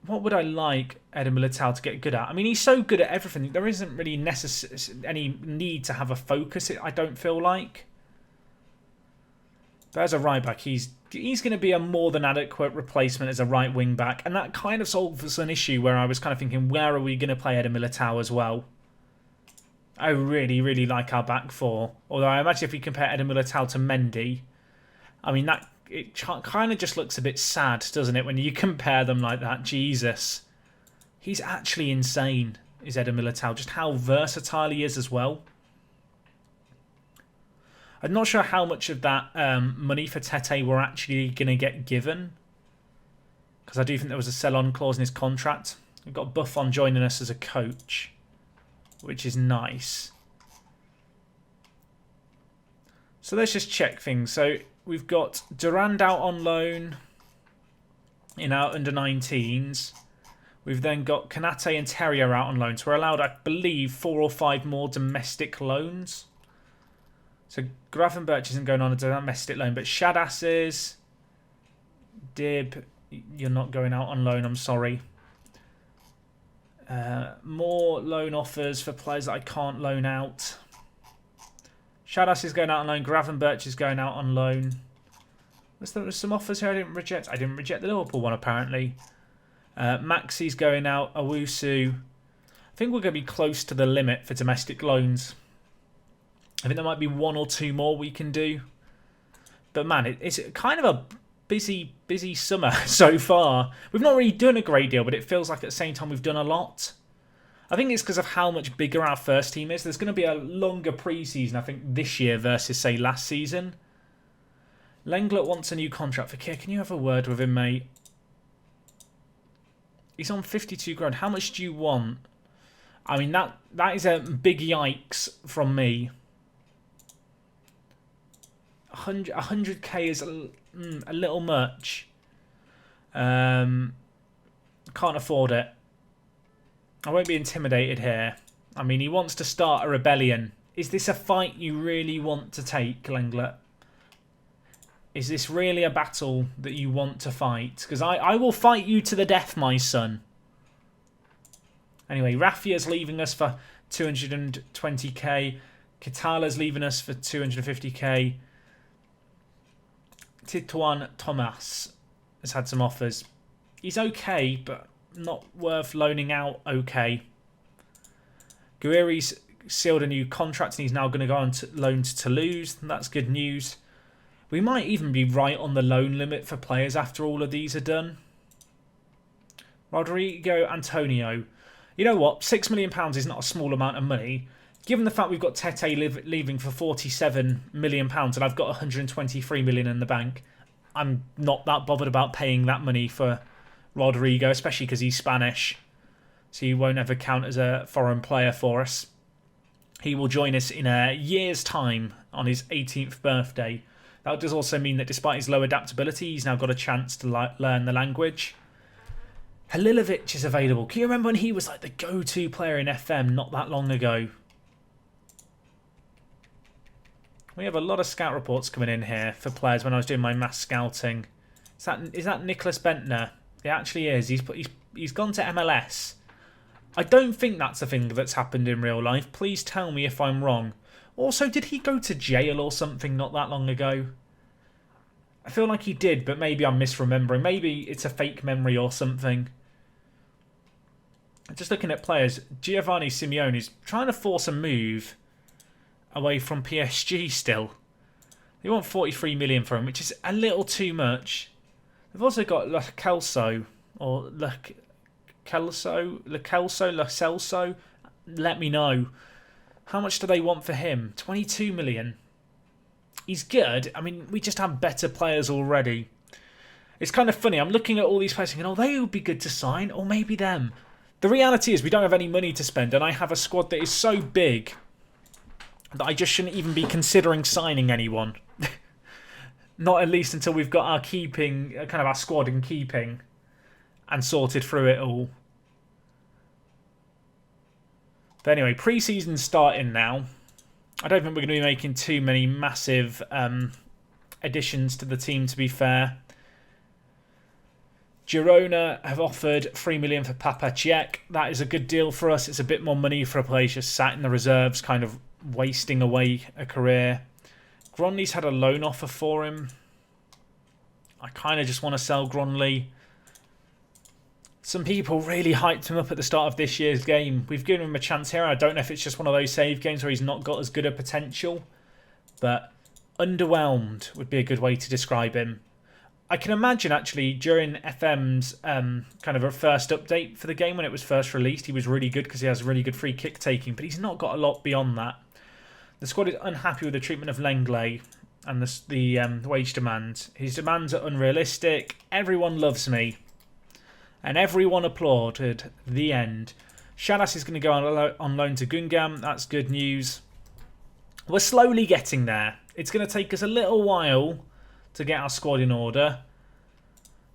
What would I like Eder Militao to get good at? I mean, he's so good at everything. There isn't really any need to have a focus, I don't feel like. But as a right back, he's going to be a more than adequate replacement as a right wing back. And that kind of solves an issue where I was kind of thinking, where are we going to play Eder Militao as well? I really, really like our back four. Although I imagine if we compare Eder Militao to Mendy, I mean, it kind of just looks a bit sad, doesn't it, when you compare them like that? Jesus. He's actually insane, is Eder Militao. Just how versatile he is as well. I'm not sure how much of that money for Tete we're actually going to get given. Because I do think there was a sell-on clause in his contract. We've got Buffon joining us as a coach, which is nice. So let's just check things. So we've got Durand out on loan in our under-19s. We've then got Kanate and Terrier out on loan. So we're allowed, I believe, 4 or 5 more domestic loans. So Gravenberch isn't going on a domestic loan, but Shadas is. Dib, you're not going out on loan, I'm sorry. More loan offers for players that I can't loan out. Shadas is going out on loan. Gravenberch is going out on loan. There were some offers here I didn't reject. I didn't reject the Liverpool one, apparently. Maxi's going out. Owusu. I think we're going to be close to the limit for domestic loans. I think there might be 1 or 2 more we can do. But man, it's kind of a busy summer so far. We've not really done a great deal, but it feels like at the same time we've done a lot. I think it's because of how much bigger our first team is. There's going to be a longer pre-season, I think, this year versus, say, last season. Lenglet wants a new contract for Kier. Can you have a word with him, mate? He's on 52 grand. How much do you want? I mean, that is a big yikes from me. 100k is a little much. Can't afford it. I won't be intimidated here. I mean, he wants to start a rebellion. Is this a fight you really want to take, Lenglet? Is this really a battle that you want to fight? Because I will fight you to the death, my son. Anyway, Raffia's leaving us for 220k. Kitala's leaving us for 250k. Tituan Thomas has had some offers. He's okay, but not worth loaning out okay. Guerri's sealed a new contract and he's now going to go on to loan to Toulouse. That's good news. We might even be right on the loan limit for players after all of these are done. Rodrigo Antonio. You know what? £6 million is not a small amount of money. Given the fact we've got Tete leaving for £47 million and I've got £123 million in the bank, I'm not that bothered about paying that money for Rodrigo, especially because he's Spanish. So he won't ever count as a foreign player for us. He will join us in a year's time on his 18th birthday. That does also mean that despite his low adaptability, he's now got a chance to learn the language. Halilovic is available. Can you remember when he was like the go-to player in FM not that long ago? We have a lot of scout reports coming in here for players when I was doing my mass scouting. Is that Nicholas Bentner? It actually is. He's gone to MLS. I don't think that's a thing that's happened in real life. Please tell me if I'm wrong. Also, did he go to jail or something not that long ago? I feel like he did, but maybe I'm misremembering. Maybe it's a fake memory or something. Just looking at players, Giovanni Simeone is trying to force a move away from PSG still. They want 43 million for him, which is a little too much. They've also got La Celso, or La Celso. Let me know. How much do they want for him? 22 million. He's good. I mean, we just have better players already. It's kind of funny. I'm looking at all these players thinking, oh, they would be good to sign, or maybe them. The reality is we don't have any money to spend, and I have a squad that is so big that I just shouldn't even be considering signing anyone. Not at least until we've got our keeping, kind of our squad in keeping, and sorted through it all. But anyway, pre-season's starting now. I don't think we're going to be making too many massive additions to the team, to be fair. Girona have offered 3 million for Papa Cech. That is a good deal for us. It's a bit more money for a player just sat in the reserves, kind of wasting away a career. Gronley's had a loan offer for him. I kind of just want to sell Gronley. Some people really hyped him up at the start of this year's game. We've given him a chance here. I don't know if it's just one of those save games where he's not got as good a potential. But underwhelmed would be a good way to describe him. I can imagine, actually, during FM's kind of a first update for the game when it was first released, he was really good because he has really good free kick taking, but he's not got a lot beyond that. The squad is unhappy with the treatment of Lenglet and the wage demands. His demands are unrealistic. Everyone loves me. And everyone applauded. The end. Shadas is going to go on loan to Gungam. That's good news. We're slowly getting there. It's going to take us a little while to get our squad in order.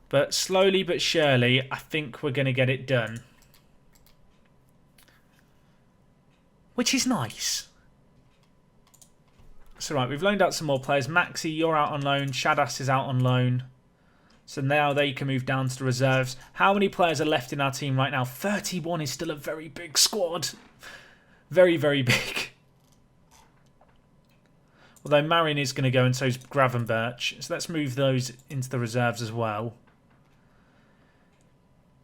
But slowly but surely, I think we're going to get it done. Which is nice. So right, we've loaned out some more players. Maxi, you're out on loan. Shadas is out on loan. So now they can move down to the reserves. How many players are left in our team right now? 31 is still a very big squad. Very, very big. Although Marin is going to go and so is Gravenberch. So let's move those into the reserves as well.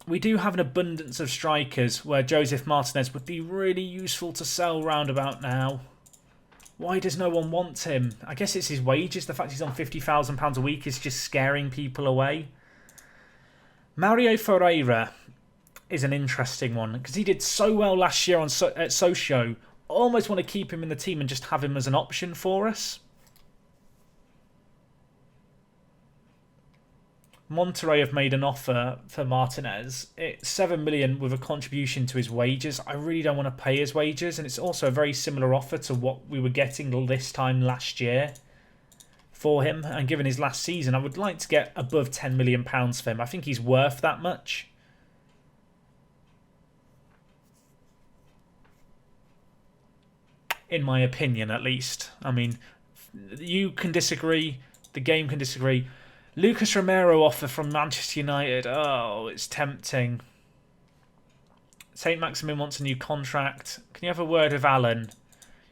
We do have an abundance of strikers where Joseph Martinez would be really useful to sell roundabout now. Why does no one want him? I guess it's his wages. The fact he's on £50,000 a week is just scaring people away. Mario Ferreira is an interesting one because he did so well last year at Socio. Almost want to keep him in the team and just have him as an option for us. Monterrey have made an offer for Martinez. It's 7 million with a contribution to his wages. I really don't want to pay his wages, and it's also a very similar offer to what we were getting this time last year for him. And given his last season, I would like to get above £10 million for him. I think he's worth that much. In my opinion, at least. I mean, you can disagree. The game can disagree. Lucas Romero offer from Manchester United. Oh, it's tempting. St. Maximin wants a new contract. Can you have a word with Alan?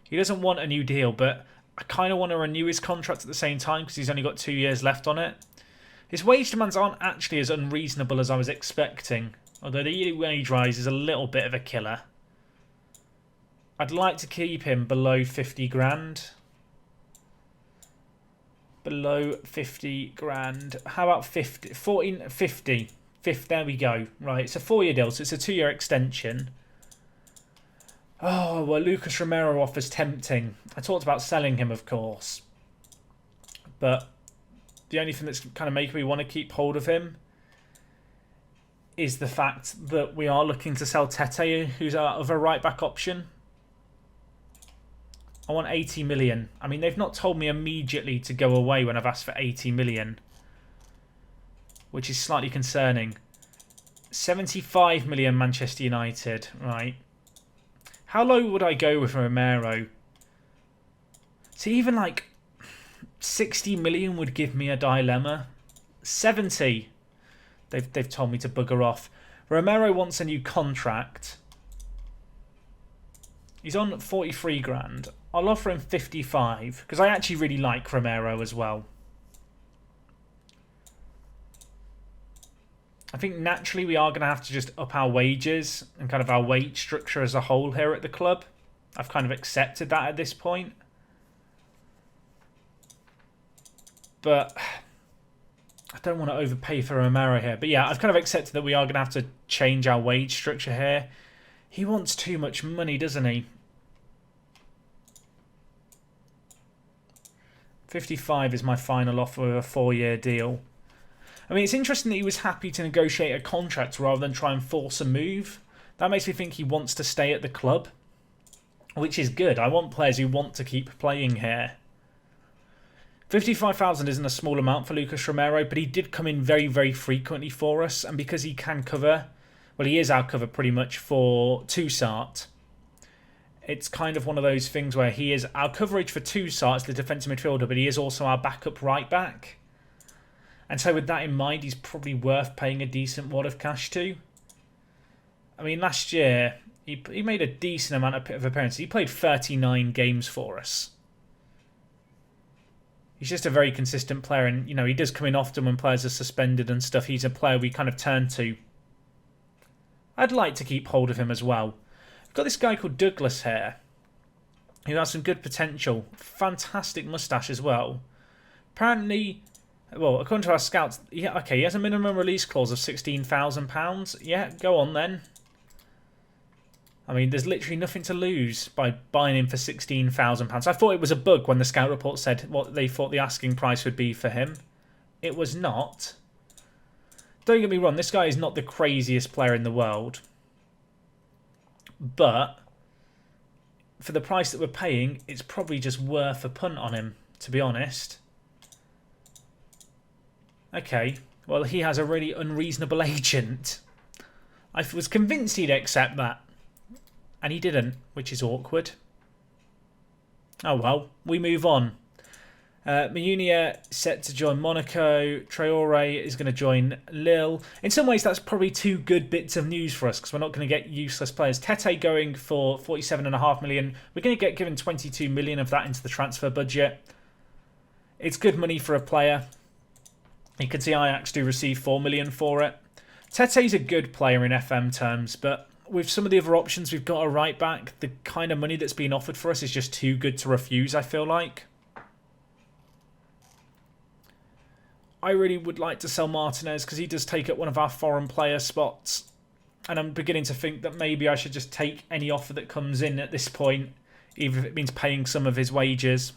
He doesn't want a new deal, but I kind of want to renew his contract at the same time because he's only got 2 years left on it. His wage demands aren't actually as unreasonable as I was expecting, although the yearly wage rise is a little bit of a killer. I'd like to keep him below 50 grand. Below 50 grand. How about 50? 14, 50. There we go. Right, it's a 4-year deal, so it's a 2-year extension. Oh, well, Lucas Romero offers tempting. I talked about selling him, of course. But the only thing that's kind of making me want to keep hold of him is the fact that we are looking to sell Tete, who's our other right-back option. I want 80 million. I mean, they've not told me immediately to go away when I've asked for 80 million. Which is slightly concerning. 75 million Manchester United. Right. How low would I go with Romero? See, even like 60 million would give me a dilemma. 70. They've told me to bugger off. Romero wants a new contract. He's on 43 grand. I'll offer him 55 because I actually really like Romero as well. I think naturally we are going to have to just up our wages and kind of our wage structure as a whole here at the club. I've kind of accepted that at this point. But I don't want to overpay for Romero here. But yeah, I've kind of accepted that we are going to have to change our wage structure here. He wants too much money, doesn't he? 55 is my final offer of a 4-year deal. I mean, it's interesting that he was happy to negotiate a contract rather than try and force a move. That makes me think he wants to stay at the club, which is good. I want players who want to keep playing here. 55,000 isn't a small amount for Lucas Romero, but he did come in very, very frequently for us. And because he can cover, well, he is our cover pretty much for Toussaint. It's kind of one of those things where he is our coverage for Toussaint, the defensive midfielder, but he is also our backup right back. And so with that in mind, he's probably worth paying a decent wad of cash to. I mean, last year, he made a decent amount of appearances. He played 39 games for us. He's just a very consistent player. And, you know, he does come in often when players are suspended and stuff. He's a player we kind of turn to. I'd like to keep hold of him as well. I've got this guy called Douglas here, who has some good potential. Fantastic moustache as well. Apparently... Well, according to our scouts, yeah, okay, he has a minimum release clause of £16,000. Yeah, go on then. I mean, there's literally nothing to lose by buying him for £16,000. I thought it was a bug when the scout report said what they thought the asking price would be for him. It was not. Don't get me wrong, this guy is not the craziest player in the world. But for the price that we're paying, it's probably just worth a punt on him, to be honest. Okay, well, he has a really unreasonable agent. I was convinced he'd accept that. And he didn't, which is awkward. Oh well, we move on. Meunia set to join Monaco. Traore is going to join Lille. In some ways, that's probably two good bits of news for us because we're not going to get useless players. Tete going for 47.5 million. We're going to get given 22 million of that into the transfer budget. It's good money for a player. You can see Ajax do receive 4 million for it. Tete's a good player in FM terms, but with some of the other options we've got a right back, the kind of money that's being offered for us is just too good to refuse, I feel like. I really would like to sell Martinez because he does take up one of our foreign player spots. And I'm beginning to think that maybe I should just take any offer that comes in at this point, even if it means paying some of his wages.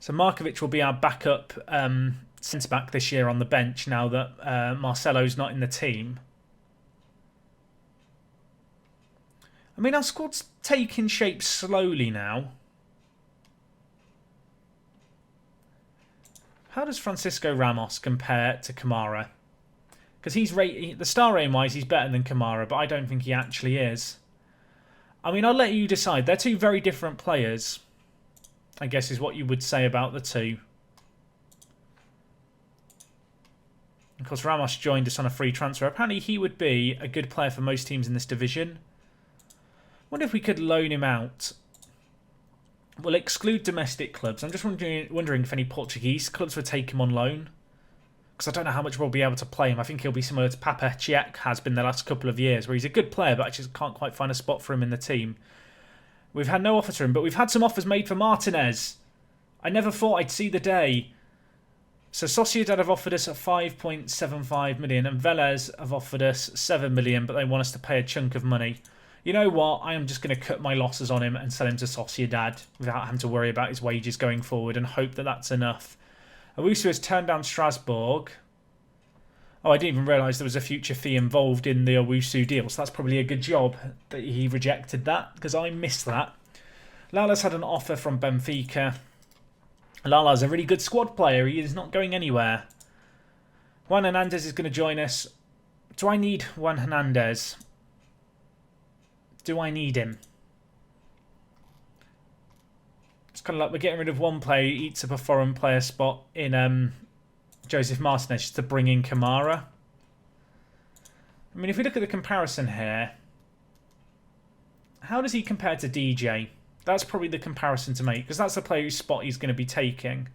So Markovic will be our backup centre-back this year on the bench now that Marcelo's not in the team. I mean, our squad's taking shape slowly now. How does Francisco Ramos compare to Kamara? Because the star rating-wise, he's better than Kamara, but I don't think he actually is. I mean, I'll let you decide. They're two very different players, I guess is what you would say about the two. Of course, Ramos joined us on a free transfer. Apparently, he would be a good player for most teams in this division. I wonder if we could loan him out. We'll exclude domestic clubs. I'm just wondering if any Portuguese clubs would take him on loan. Because I don't know how much we'll be able to play him. I think he'll be similar to Papa Cech has been the last couple of years, where he's a good player, but I just can't quite find a spot for him in the team. We've had no offer to him, but we've had some offers made for Martinez. I never thought I'd see the day. So Sociedad have offered us a 5.75 million and Vélez have offered us 7 million, but they want us to pay a chunk of money. You know what? I am just going to cut my losses on him and sell him to Sociedad without having to worry about his wages going forward and hope that that's enough. Owusu has turned down Strasbourg. Oh, I didn't even realise there was a future fee involved in the Owusu deal, so that's probably a good job that he rejected that, because I missed that. Lala's had an offer from Benfica. Lala's a really good squad player. He is not going anywhere. Juan Hernandez is going to join us. Do I need Juan Hernandez? Do I need him? kind of like we're getting rid of one player who eats up a foreign player spot in Joseph Martinez just to bring in Kamara. I mean, if we look at the comparison here, how does he compare to DJ? That's probably the comparison to make, because that's the player whose spot he's going to be taking.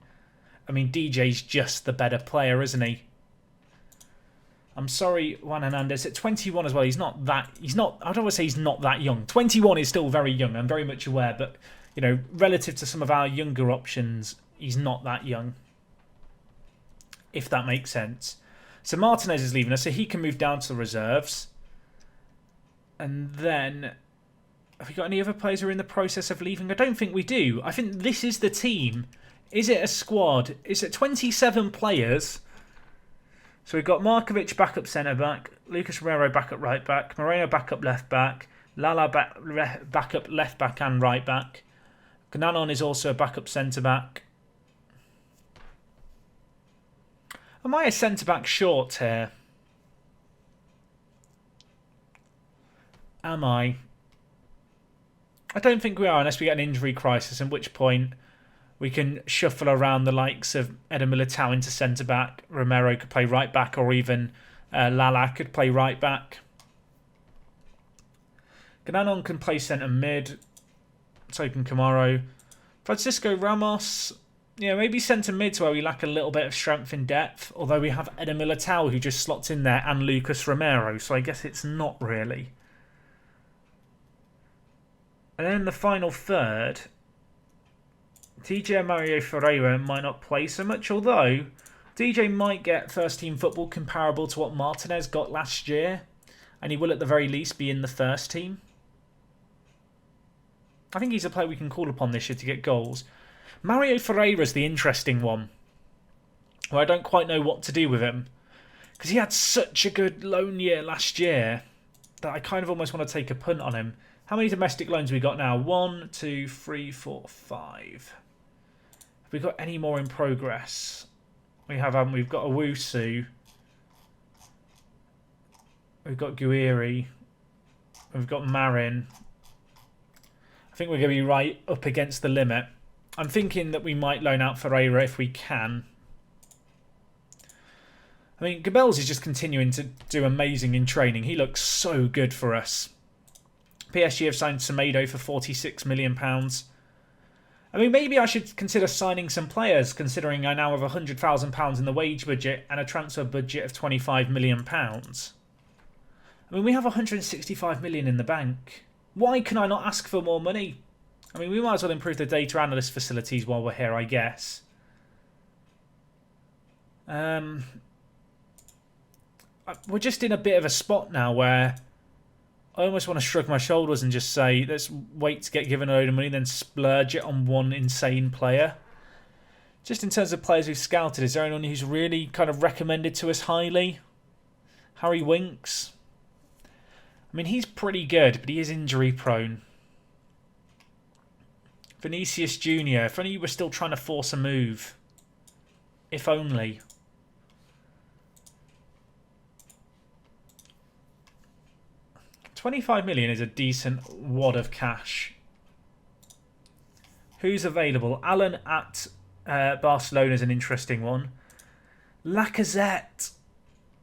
I mean, DJ's just the better player, isn't he? I'm sorry, Juan Hernandez. At 21 as well, I don't want to say he's not that young. 21 is still very young, I'm very much aware, but, you know, relative to some of our younger options, he's not that young. If that makes sense. So Martinez is leaving us, so he can move down to the reserves. And then, have we got any other players who are in the process of leaving? I don't think we do. I think this is the team. Is it a squad? Is it 27 players? So we've got Markovic back up centre-back, Lucas Romero back up right-back, Moreno back up left-back, Lala back up left-back and right-back. Gnanon is also a backup centre-back. Am I a centre-back short here? Am I? I don't think we are, unless we get an injury crisis, at which point we can shuffle around the likes of Eder Militao into centre-back. Romero could play right-back, or even Lala could play right-back. Gananon can play centre-mid. So can Kamaro. Francisco Ramos, yeah, maybe centre-mid where we lack a little bit of strength in depth. Although we have Eder Militao who just slots in there, and Lucas Romero. So I guess it's not really. And then the final third, DJ Mario Ferreira might not play so much, although DJ might get first team football comparable to what Martinez got last year, and he will at the very least be in the first team. I think he's a player we can call upon this year to get goals. Mario Ferreira's the interesting one, where I don't quite know what to do with him, because he had such a good loan year last year that I kind of almost want to take a punt on him. How many domestic loans have we got now? 1, 2, 3, 4, 5. Have we got any more in progress? We have, haven't we? We've got Owusu. We've got Guiri. We've got Marin. I think we're going to be right up against the limit. I'm thinking that we might loan out Ferreira if we can. I mean, Gabels is just continuing to do amazing in training. He looks so good for us. PSG have signed Semedo for £46 million. I mean, maybe I should consider signing some players, considering I now have £100,000 in the wage budget and a transfer budget of £25 million. I mean, we have £165 million in the bank. Why can I not ask for more money? I mean, we might as well improve the data analyst facilities while we're here, I guess. We're just in a bit of a spot now where I almost want to shrug my shoulders and just say, let's wait to get given a load of money, then splurge it on one insane player. Just in terms of players we've scouted, is there anyone who's really kind of recommended to us highly? Harry Winks. I mean, he's pretty good, but he is injury prone. Vinicius Jr. If only you were still trying to force a move. If only. £25 million is a decent wad of cash. Who's available? Alan at Barcelona is an interesting one. Lacazette.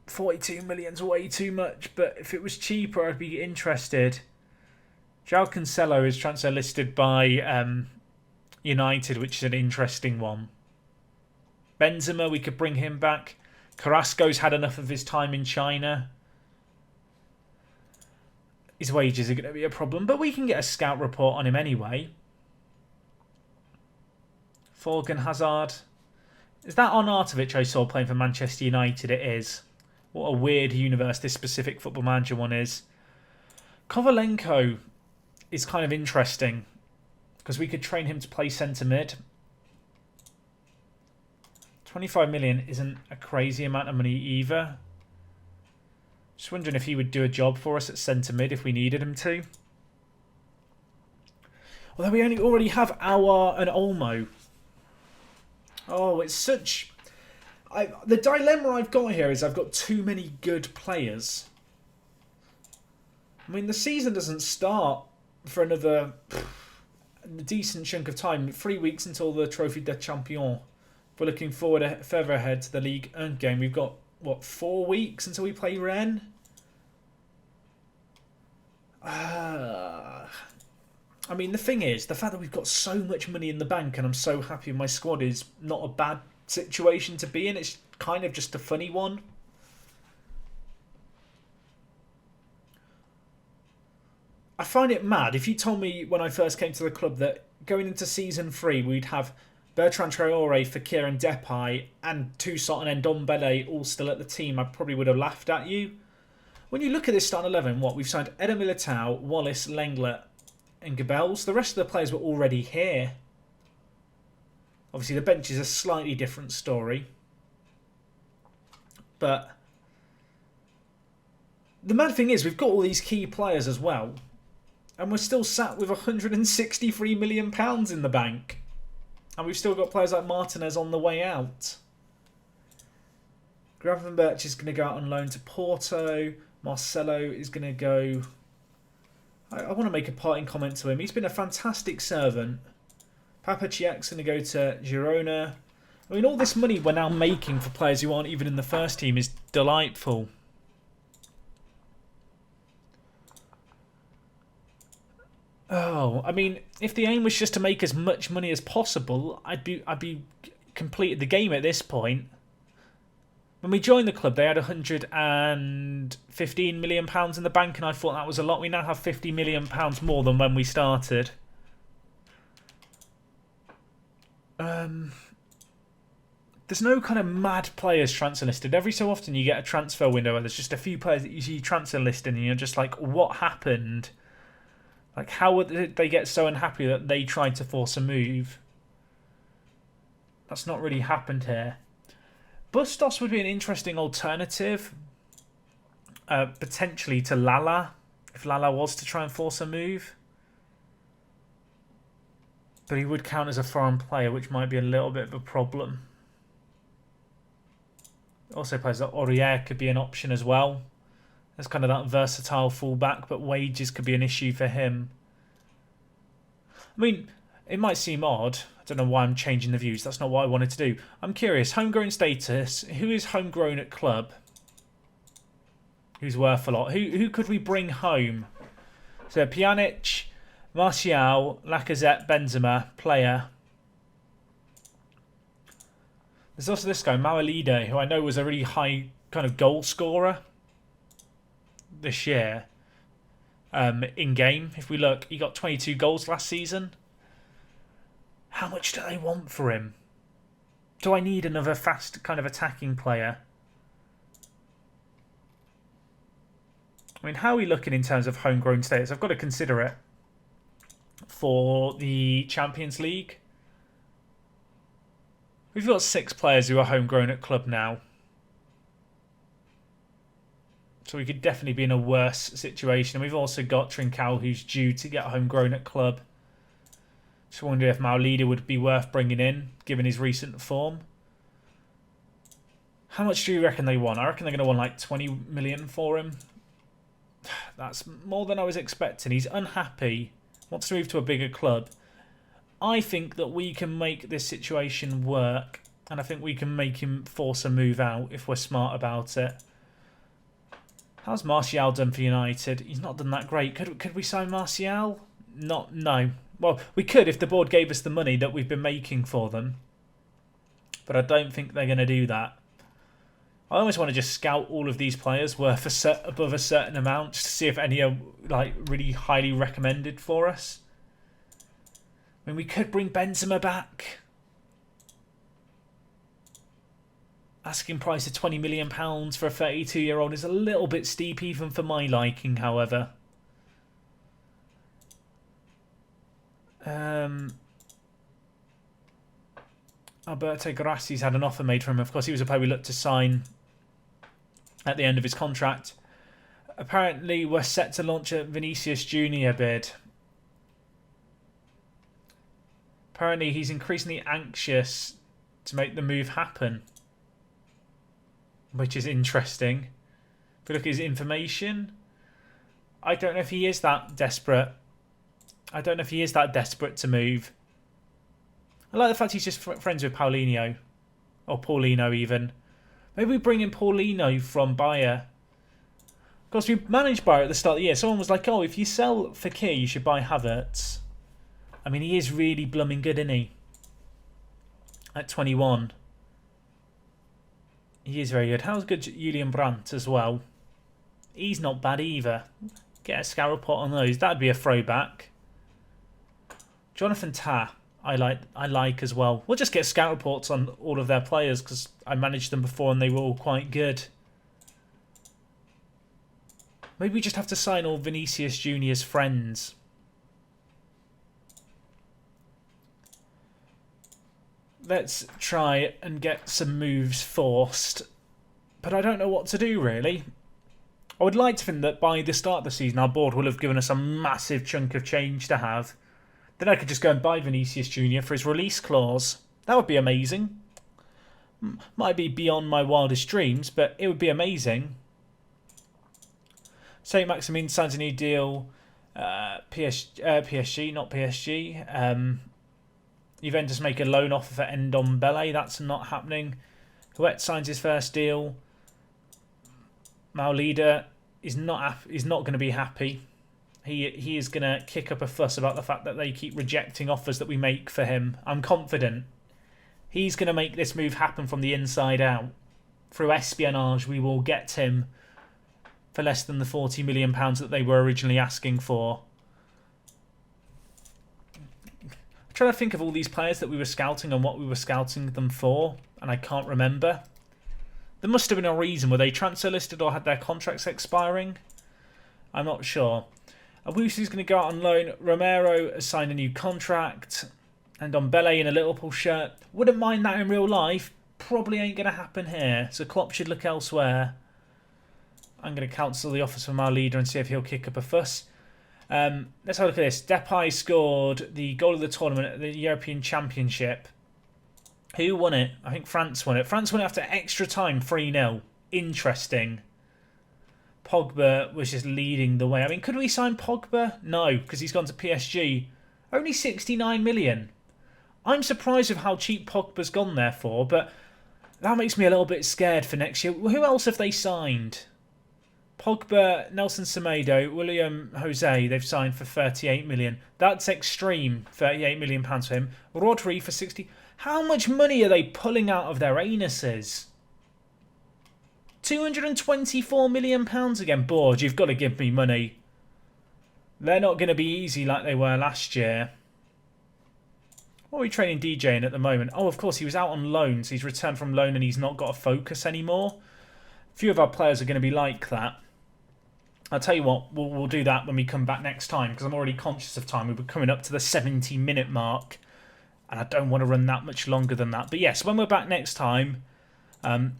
42 million's way too much, but if it was cheaper, I'd be interested. João Cancelo is transfer listed by United, which is an interesting one. Benzema, we could bring him back. Carrasco's had enough of his time in China. His wages are going to be a problem, but we can get a scout report on him anyway. Thorgan Hazard. Is that Arnautovic I saw playing for Manchester United? It is. What a weird universe this specific Football Manager one is. Kovalenko is kind of interesting because we could train him to play centre mid. 25 million isn't a crazy amount of money either. Just wondering if he would do a job for us at centre mid if we needed him to. Although we already have Aouar and Olmo. Oh, it's such... the dilemma I've got here is I've got too many good players. I mean, the season doesn't start for another a decent chunk of time. 3 weeks until the Trophy des Champions. We're looking forward further ahead to the Ligue 1 game. We've got, what, 4 weeks until we play Rennes? I mean, the thing is, the fact that we've got so much money in the bank and I'm so happy with my squad is not a bad situation to be in. It's kind of just a funny one. I find it mad. If you told me when I first came to the club that going into season 3 we'd have Bertrand Traoré, Fekir and Depay and Toussaint and Ndombele all still at the team, I probably would have laughed at you. When you look at this starting 11, what we've signed: Eder Militao, Wallace, Lenglet and Goebbels. The rest of the players were already here. Obviously the bench is a slightly different story. But the mad thing is we've got all these key players as well. And we're still sat with £163 million in the bank. And we've still got players like Martinez on the way out. Gravenberch is going to go out on loan to Porto. Marcelo is going to go... I want to make a parting comment to him. He's been a fantastic servant. Papa Chiek's going to go to Girona. I mean, all this money we're now making for players who aren't even in the first team is delightful. Oh, I mean, if the aim was just to make as much money as possible, I'd be completed the game at this point. When we joined the club, they had £115 million in the bank, and I thought that was a lot. We now have £50 million more than when we started. There's no kind of mad players transfer listed. Every so often you get a transfer window where there's just a few players that you see transfer listed and you're just like, what happened? Like, how would they get so unhappy that they tried to force a move? That's not really happened here. Bustos would be an interesting alternative, potentially to Lala, if Lala was to try and force a move. But he would count as a foreign player, which might be a little bit of a problem. Also, players like Aurier could be an option as well. There's kind of that versatile fullback, but wages could be an issue for him. I mean, it might seem odd. I don't know why I'm changing the views. That's not what I wanted to do. I'm curious. Homegrown status. Who is homegrown at club? Who's worth a lot? Who could we bring home? So Pjanic, Martial, Lacazette, Benzema, player. There's also this guy, Mawalide, who I know was a really high kind of goal scorer this year. In game, if we look, he got 22 goals last season. How much do they want for him? Do I need another fast kind of attacking player? I mean, how are we looking in terms of homegrown status? I've got to consider it for the Champions League. We've got 6 players who are homegrown at club now. So we could definitely be in a worse situation. And we've also got Trincao, who's due to get homegrown at club. Just wonder if Maulida would be worth bringing in, given his recent form. How much do you reckon they want? I reckon they're going to want like 20 million for him. That's more than I was expecting. He's unhappy, wants to move to a bigger club. I think that we can make this situation work. And I think we can make him force a move out if we're smart about it. How's Martial done for United? He's not done that great. Could we sign Martial? No. Well, we could if the board gave us the money that we've been making for them. But I don't think they're going to do that. I almost want to just scout all of these players worth above a certain amount just to see if any are like really highly recommended for us. I mean, we could bring Benzema back. Asking price of £20 million for a 32-year-old is a little bit steep even for my liking, however. Alberto Grassi's had an offer made for him. Of course, he was a player we looked to sign at the end of his contract. Apparently, we're set to launch a Vinicius Junior bid. Apparently, he's increasingly anxious to make the move happen, which is interesting. If we look at his information, I don't know if he is that desperate I don't know if he is that desperate to move. I like the fact he's just friends with Paulinho. Or Paulino even. Maybe we bring in Paulino from Bayer. Of course, we managed Bayer at the start of the year. Someone was like, oh, if you sell Fekir, you should buy Havertz. I mean, he is really blooming good, isn't he? At 21. He is very good. How's good Julian Brandt as well? He's not bad either. Get a scout report on those. That'd be a throwback. Jonathan Tah, I like as well. We'll just get scout reports on all of their players because I managed them before and they were all quite good. Maybe we just have to sign all Vinicius Junior's friends. Let's try and get some moves forced. But I don't know what to do, really. I would like to think that by the start of the season, our board will have given us a massive chunk of change to have. Then I could just go and buy Vinicius Junior for his release clause. That would be amazing. Might be beyond my wildest dreams, but it would be amazing. Saint Maximin signs a new deal. PSG, not PSG. Juventus make a loan offer for Ndombele. That's not happening. Huet signs his first deal. Maulida is not going to be happy. He is going to kick up a fuss about the fact that they keep rejecting offers that we make for him. I'm confident. He's going to make this move happen from the inside out. Through espionage, we will get him for less than the £40 million that they were originally asking for. I'm trying to think of all these players that we were scouting and what we were scouting them for, and I can't remember. There must have been a reason. Were they transfer listed or had their contracts expiring? I'm not sure. Awusu's going to go out on loan. Romero has signed a new contract. And Ndombele in a Liverpool shirt. Wouldn't mind that in real life. Probably ain't going to happen here. So Klopp should look elsewhere. I'm going to cancel the offers from our leader and see if he'll kick up a fuss. Let's have a look at this. Depay scored the goal of the tournament at the European Championship. Who won it? I think France won it. France won it after extra time, 3-0. Interesting. Pogba was just leading the way. I mean, could we sign Pogba? No, because he's gone to PSG. Only 69 million. I'm surprised with how cheap Pogba's gone there for, but that makes me a little bit scared for next year. Who else have they signed? Pogba, Nelson Semedo, William Jose, they've signed for 38 million. That's extreme, 38 million pounds for him. Rodri for 60. How much money are they pulling out of their anuses? 224 million pounds again. Board, you've got to give me money. They're not going to be easy like they were last year. What are we training DJ in at the moment? Oh, of course, he was out on loan, so he's returned from loan and he's not got a focus anymore. A few of our players are going to be like that. I'll tell you what, we'll do that when we come back next time, because I'm already conscious of time. We're coming up to the 70-minute mark, and I don't want to run that much longer than that. But yes, when we're back next time,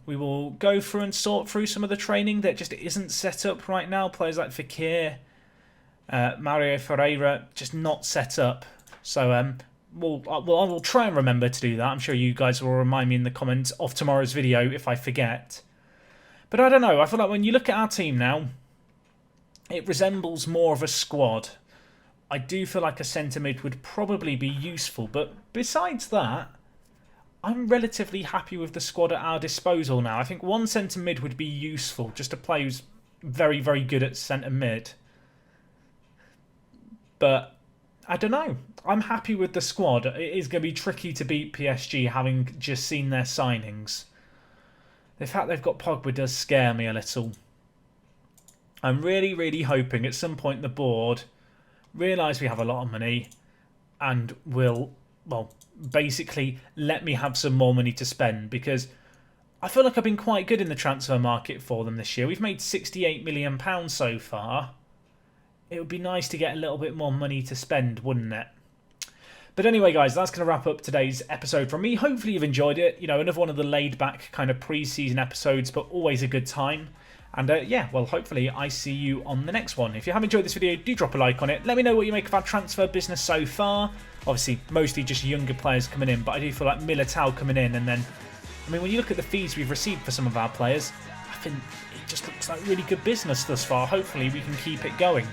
we will go through and sort through some of the training that just isn't set up right now. Players like Fekir, Mario Ferreira, just not set up. So I will try and remember to do that. I'm sure you guys will remind me in the comments of tomorrow's video if I forget. But I don't know. I feel like when you look at our team now, it resembles more of a squad. I do feel like a centre mid would probably be useful. But besides that, I'm relatively happy with the squad at our disposal now. I think one centre mid would be useful, just a player who's very, very good at centre mid. But I don't know. I'm happy with the squad. It is going to be tricky to beat PSG, having just seen their signings. The fact they've got Pogba does scare me a little. I'm really, really hoping at some point the board realise we have a lot of money and will, well, basically let me have some more money to spend, because I feel like I've been quite good in the transfer market for them this year. We've made £68 million so far. It would be nice to get a little bit more money to spend, wouldn't it? But anyway, guys, that's going to wrap up today's episode from me. Hopefully you've enjoyed it. You know, another one of the laid-back kind of pre-season episodes, but always a good time. And yeah, well, hopefully I see you on the next one. If you have enjoyed this video, do drop a like on it. Let me know what you make of our transfer business so far. Obviously, mostly just younger players coming in, but I do feel like Militao coming in. And then, I mean, when you look at the fees we've received for some of our players, I think it just looks like really good business thus far. Hopefully we can keep it going.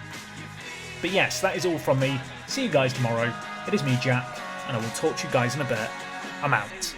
But yes, that is all from me. see you guys tomorrow. It is me, Jack, and I will talk to you guys in a bit. I'm out.